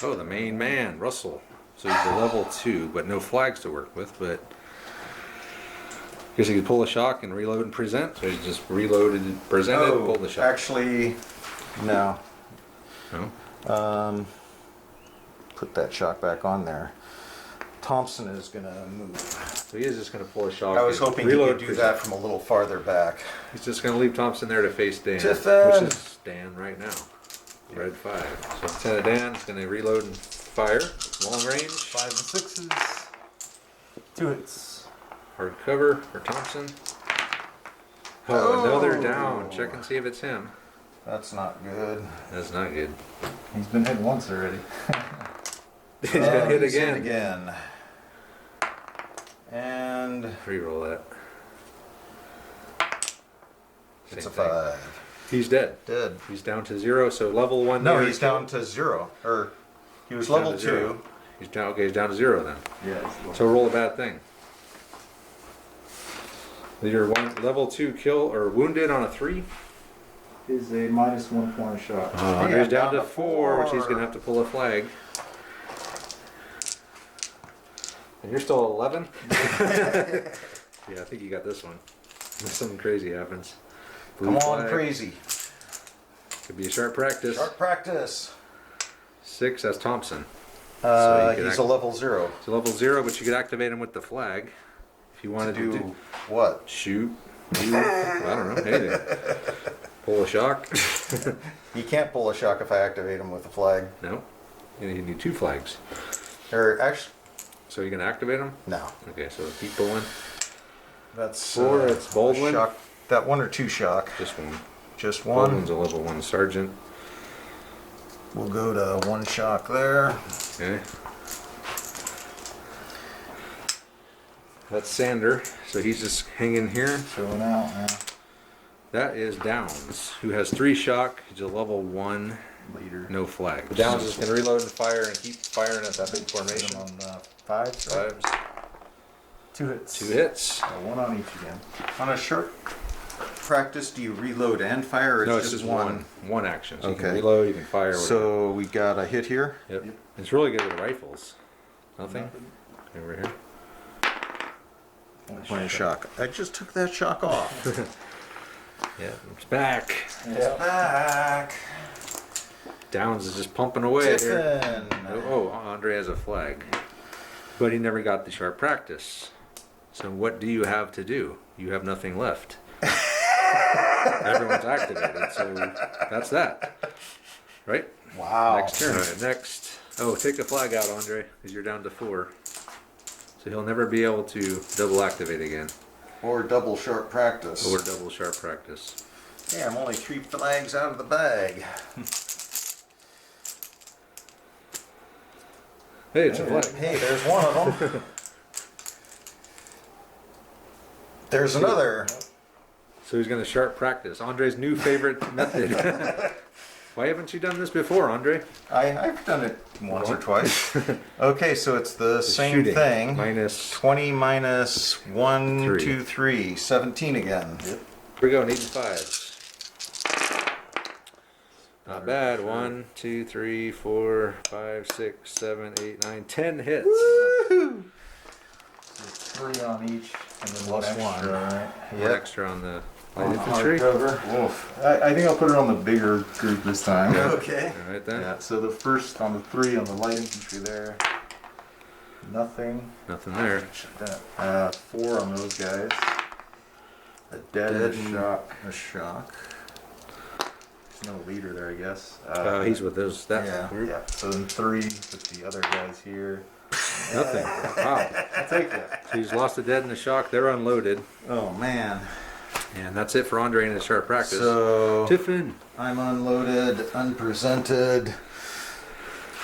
Oh, the main man, Russell. So he's a level 2, but no flags to work with. But I guess he could pull a shock and reload and present. So he's just reloaded, presented, pulled the shock.
actually, no.
No?
Put that shock back on there. Thompson is gonna move.
So he is just going to pull a shock.
I was
and
hoping he
reload,
could do
present.
that from a little farther back.
He's just going to leave Thompson there to face Dan,
Tiffin!
which is Dan right now. Red 5. So Lieutenant Dan is going to reload and fire. Long range.
5 and 6s. 2 hits.
Hard cover for Thompson. Oh,
Oh.
another down. Check and see if it's him.
That's not good.
That's not good.
He's been hit once already.
He's been hit
He's
again.
again. And
Reroll that.
it's
Same
a
thing.
5.
He's dead.
Dead.
He's down to 0. So level 1.
No,
there
he's
is
down to 0. Or he was
down
level
to
2.
0. He's down. Okay, he's down to 0 then.
Yeah.
So roll a bad thing. You're level 2 kill or wounded on a 3.
Is a -1 point of shock.
Andre's down to 4, which he's gonna have to pull a flag. And you're still 11. Yeah, I think you got this one. Unless something crazy happens. Blue
Come on,
flag.
crazy.
Could be a sharp practice.
Sharp practice.
6. That's Thompson. So you could
He's a level 0.
So level 0, but you could activate him with the flag if you
To
wanted to
do what?
shoot. You, I don't know, anything. Pull a shock.
You can't pull a shock if I activate him with a flag.
No, you need 2 flags.
Or actually,
So you can activate them.
no.
Okay, so keep pulling.
That's
4, it's Baldwin.
Shock. That 1 or 2 shock.
Just one.
Just 1.
Baldwin's a level 1 sergeant.
We'll go to 1 shock there.
Okay. That's Sander. So he's just hanging here.
Showing out. Yeah.
That is Downs, who has 3 shock. He's a level 1,
Leader.
no flag. Downs is going to reload and fire and keep firing at that big
Put
formation.
him on the 5s. Right?
5s.
2 hits.
2 hits.
1 on each again.
On a short practice, do you reload and fire? Or
No,
it's
it's
just
just one action. So you
Okay.
can reload, you can fire. Whatever.
So we got a hit here.
Yep. It's really good with rifles. Nothing? Over here.
Point of shock. I just took that shock off.
Yeah, it's back.
Yeah.
Back.
Downs is just pumping away here.
Tiffin.
Oh, Andre has a flag. But he never got the sharp practice. So what do you have to do? You have nothing left. Everyone's activated, so that's that. Right?
Wow.
Next turn. All right, next. Oh, take the flag out, Andre, because you're down to 4. So he'll never be able to double activate again.
Or double sharp practice.
Or double sharp practice.
Yeah, I'm only 3 flags out of the bag.
Hey, it's a flag.
Hey, there's one of them. There's another.
So he's going to sharp practice. Andre's new favorite method. Why haven't you done this before, Andre?
I've done it once or twice. Okay, so it's the same
Shooting.
thing.
Minus.
20 minus 1,
3.
2, 3. 17 again.
Here we go, needing 5s. Not bad. 1, 2, 3, 4, 5, 6, 7, 8, 9, 10 hits.
Woohoo!
3 on each, and then
Plus
1 extra,
one.
right?
One extra on the light infantry.
Hardcover. Oof. I think I'll put it on the bigger group this time.
Okay.
All right then.
Yeah, so the first on the 3 on the light infantry there. Nothing.
Nothing there.
4 on those guys. A dead and a shock.
A shock.
There's no leader there, I guess.
He's with that
yeah.
group.
Yeah, so then 3 with the other guys here.
Nothing. Wow.
I'll take that.
So he's lost a dead and a shock. They're unloaded.
Oh man.
And that's it for Andre in his sharp practice.
So
Tiffin.
I'm unloaded, unpresented.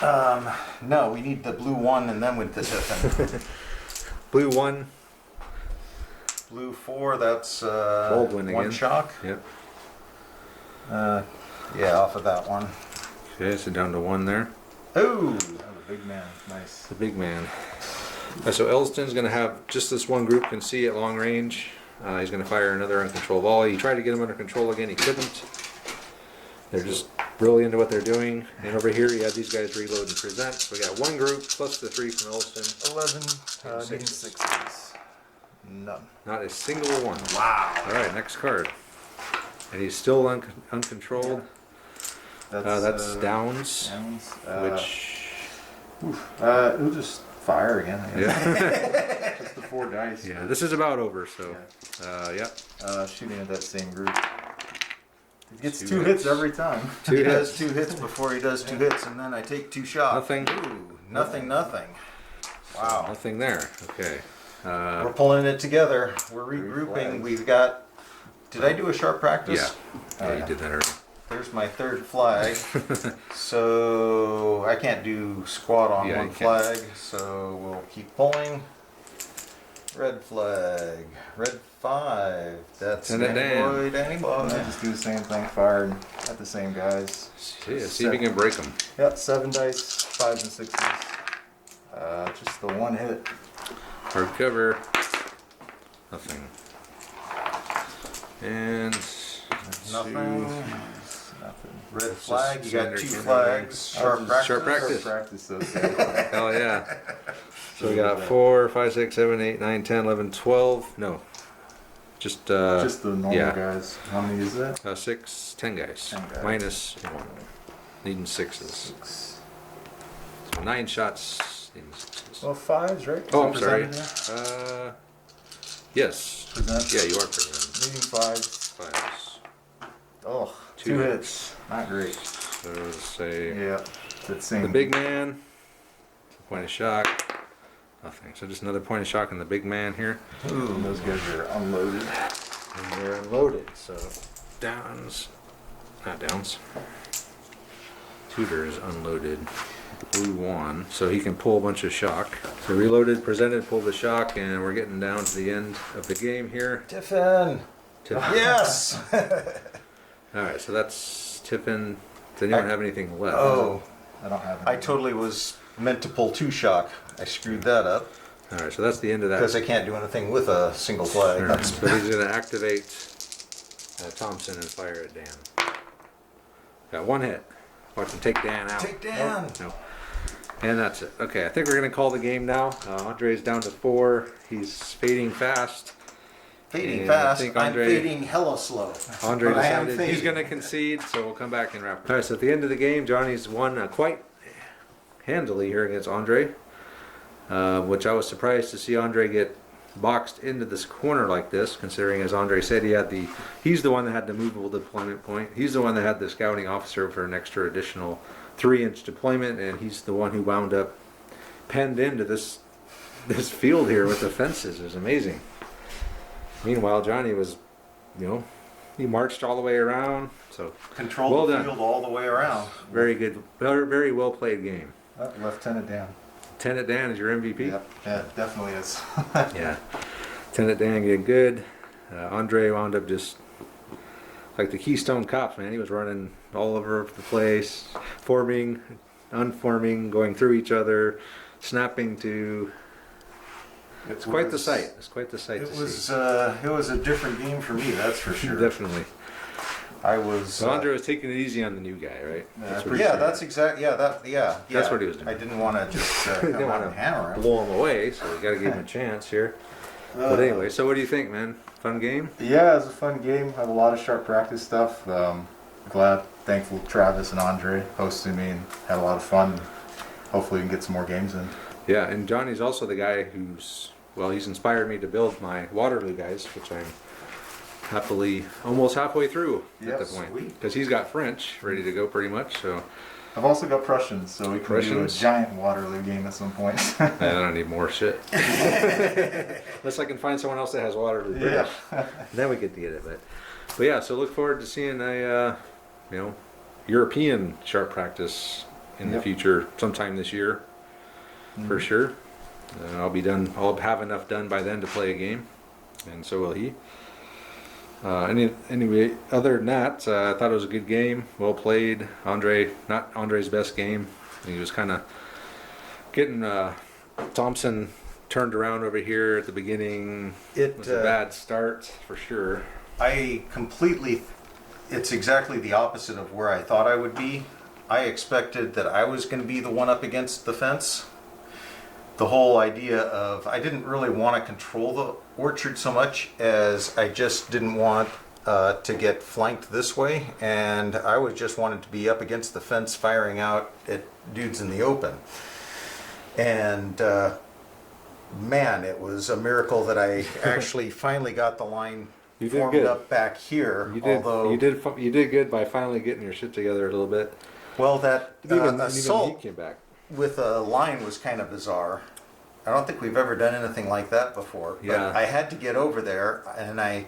No, we need the blue 1 and then with the Tiffin.
Blue 1.
Blue 4, that's
Baldwin
1
again.
shock.
Yep.
Yeah, off of that one.
Okay, so down to 1 there.
Oh,
Oh, the big man. Nice.
The big man. So Elston's going to have just this one group can see at long range. He's going to fire another uncontrolled volley. He tried to get him under control again. He couldn't. They're just really into what they're doing. And over here you have these guys reload and present. So we got 1 group plus the 3 from Elston.
11.
Needing
Sixes. None.
Not a single one.
wow.
All right, next card. And he's still uncontrolled. That's Downs,
Downs.
which
He'll just fire again. I guess.
yeah,
Just the 4 dice.
yeah. This is about over. So, yeah,
Shooting at that same group. He gets
2
2
hits.
hits every time.
Two
He
hits.
does 2 hits before he does 2 hits, and then I take 2 shots.
Nothing.
Ooh, nothing. Wow.
Nothing there. Okay.
We're pulling it together. We're regrouping.
flags.
We've got. Did I do a sharp
Yeah.
practice?
Yeah, you did that already.
There's my 3rd flag. So I can't do squat on
Yeah,
1
you can't.
flag. So we'll keep pulling. Red flag. Red 5. That's
Send it
Danny
down.
boy.
I just do the same thing, fired at the same guys.
See if you can break them.
Yep, 7 dice, 5s and 6s. Just the 1 hit.
Hardcover. Nothing. And
Nothing.
Nothing.
Red flag. You got 2
Standard
flags. Sharp practice.
Sharp practice.
Practice those guys.
Hell yeah. So we got 4, 5, 6, 7, 8, 9, 10, 11, 12. No. Just
Just the normal
yeah.
guys. How many is that?
6, 10 guys.
10 guys.
Minus 1. Needing 6s.
6.
So 9 shots. Needing 6s.
Well, 5s, right?
Oh, I'm sorry.
Presented
Yes.
Present.
Yeah, you are presented.
Needing 5s.
5s.
Oh,
2
2
hits.
hits. Not great.
So let's say
Yeah. That same.
the big man. Point of shock. Nothing. So just another point of shock on the big man here.
Ooh, those guys are unloaded.
And they're unloaded. So Downs. Not Downs. Tudor is unloaded. Blue 1. So he can pull a bunch of shock. So reloaded, presented, pulled the shock, and we're getting down to the end of the game here.
Tiffin. Yes.
Alright, so that's Tiffin. Does anyone have anything left?
Oh,
I don't have.
I
any.
totally was meant to pull 2 shock. I screwed that up
Alright, so that's the end of that.
because I can't do anything with a single flag.
Alright, but he's going to activate Thompson and fire at Dan. Got 1 hit. Watch him take Dan out.
Take Dan.
No. And that's it. Okay, I think we're going to call the game now. Andre's down to 4. He's fading fast.
Fading
And I
fast.
think
I'm
Andre-
fading hella slow.
Andre
But I am
decided he's
fading.
going to concede, so we'll come back and wrap. All right, so at the end of the game, Johnny's won quite handily here against Andre, which I was surprised to see Andre get boxed into this corner like this, considering, as Andre said, he's the one that had the movable deployment point. He's the one that had the scouting officer for an extra additional 3-inch deployment, and he's the one who wound up penned into this field here with the fences. It was amazing. Meanwhile, Johnny was, he marched all the way around. So
Control
Well
the
done.
field all the way around.
very good, very well played game.
Lieutenant Dan.
Lieutenant Dan is your MVP.
Yep. Yeah, it definitely is.
Yeah. Lieutenant Dan did good. Andre wound up just like the Keystone Cops, man. He was running all over the place, forming, unforming, going through each other, snapping to. It's quite the sight. It's quite the sight
It
to
was
see.
it was a different game for me, that's for sure.
Definitely.
I was.
So Andre was taking it easy on the new guy, right? That's what he
Yeah,
said.
that's exact. Yeah,
That's what he was doing.
I didn't want to just
Didn't
come out
want
and
to
hammer him.
blow him away, so we got to give him a chance here. But anyway, so what do you think, man? Fun game?
Yeah, it was a fun game. Had a lot of sharp practice stuff. Thankful Travis and Andre hosted me and had a lot of fun. Hopefully we can get some more games in.
Yeah, and Johnny's also the guy he's inspired me to build my Waterloo guys, which I'm happily almost halfway through at
Yep,
the point.
sweet.
Because he's got French ready to go pretty much, so
I've also got Prussians, so we can do a
Prussians?
giant Waterloo game at some point.
I don't need more shit. Unless I can find someone else that has water.
Yeah.
Then we could get it. But yeah, so look forward to seeing a European sharp practice in the
Yep.
future sometime this year, for sure. I'll be done. I'll have enough done by then to play a game, and so will he. Anyway, other than that, I thought it was a good game. Well played. Not Andre's best game. He was kind of getting Thompson turned around over here at the beginning. It was a bad start for sure.
It's exactly the opposite of where I thought I would be. I expected that I was going to be the one up against the fence. The whole idea of, I didn't really want to control the orchard so much as I just didn't want to get flanked this way, and I was just wanted to be up against the fence firing out at dudes in the open. And man, it was a miracle that I actually finally got the line
You did
formed
good.
up back here.
You did good by finally getting your shit together a little bit.
Well, that
Even
assault
he came back.
with a line was kind of bizarre. I don't think we've ever done anything like that before. But
Yeah.
I had to get over there, and I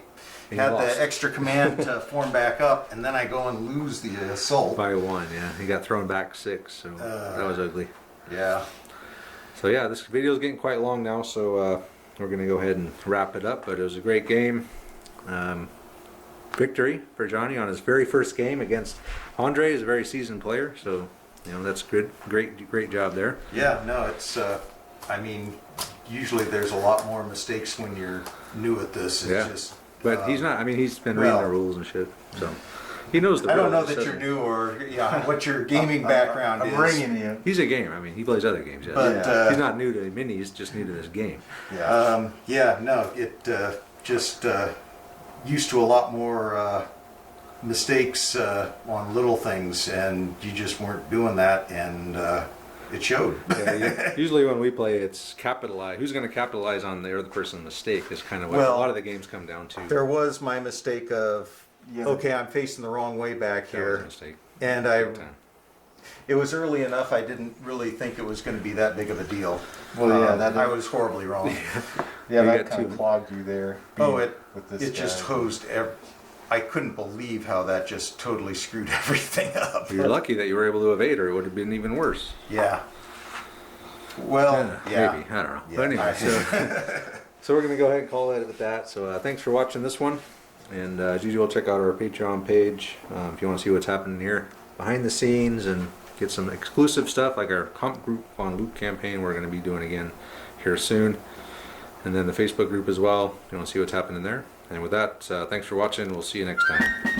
And
had
you lost.
the extra command to form back up, and then I go and lose the assault.
By one, yeah. He got thrown back 6, so that was ugly.
Yeah.
So yeah, this video is getting quite long now, so we're going to go ahead and wrap it up. But it was a great game. Victory for Johnny on his very first game against Andre. Is a very seasoned player, so that's good. Great job there.
Yeah, no, it's, I mean, usually there's a lot more mistakes when you're new at this. It's
Yeah.
just,
But he's not. I mean, he's been reading
well-
the rules and shit, so he knows the.
I don't
rules,
know that
just
you're
doesn't-
new or what your gaming background
I'm
is.
bringing you.
He's a gamer. I mean, he plays other games. Yeah.
But,
he's not new to minis, just new to this game.
Yeah.
Yeah, no, it just used to a lot more mistakes on little things, and you just weren't doing that, and it showed.
Yeah, usually when we play, it's capitalize. Who's going to capitalize on the other person's mistake is kind of what
Well,
a lot of the games come down to.
There was my mistake of,
Yeah.
okay, I'm facing the wrong way back
That was a
here,
mistake.
and
Big time.
it was early enough. I didn't really think it was going to be that big of a deal.
Well, yeah,
I was horribly wrong.
Yeah,
You
that
got
kind
two.
of clogged you there.
Oh,
being with this
it just
guy.
hosed. I couldn't believe how that just totally screwed everything up.
You're lucky that you were able to evade, or it would have been even worse.
Yeah. Well, yeah.
Maybe. I don't know.
Yeah.
But anyway, so we're going to go ahead and call it with that. So thanks for watching this one. And as usual, check out our Patreon page if you want to see what's happening here behind the scenes and get some exclusive stuff like our comp group on loot campaign we're going to be doing again here soon. And then the Facebook group as well if you want to see what's happening there. And with that, thanks for watching. We'll see you next time.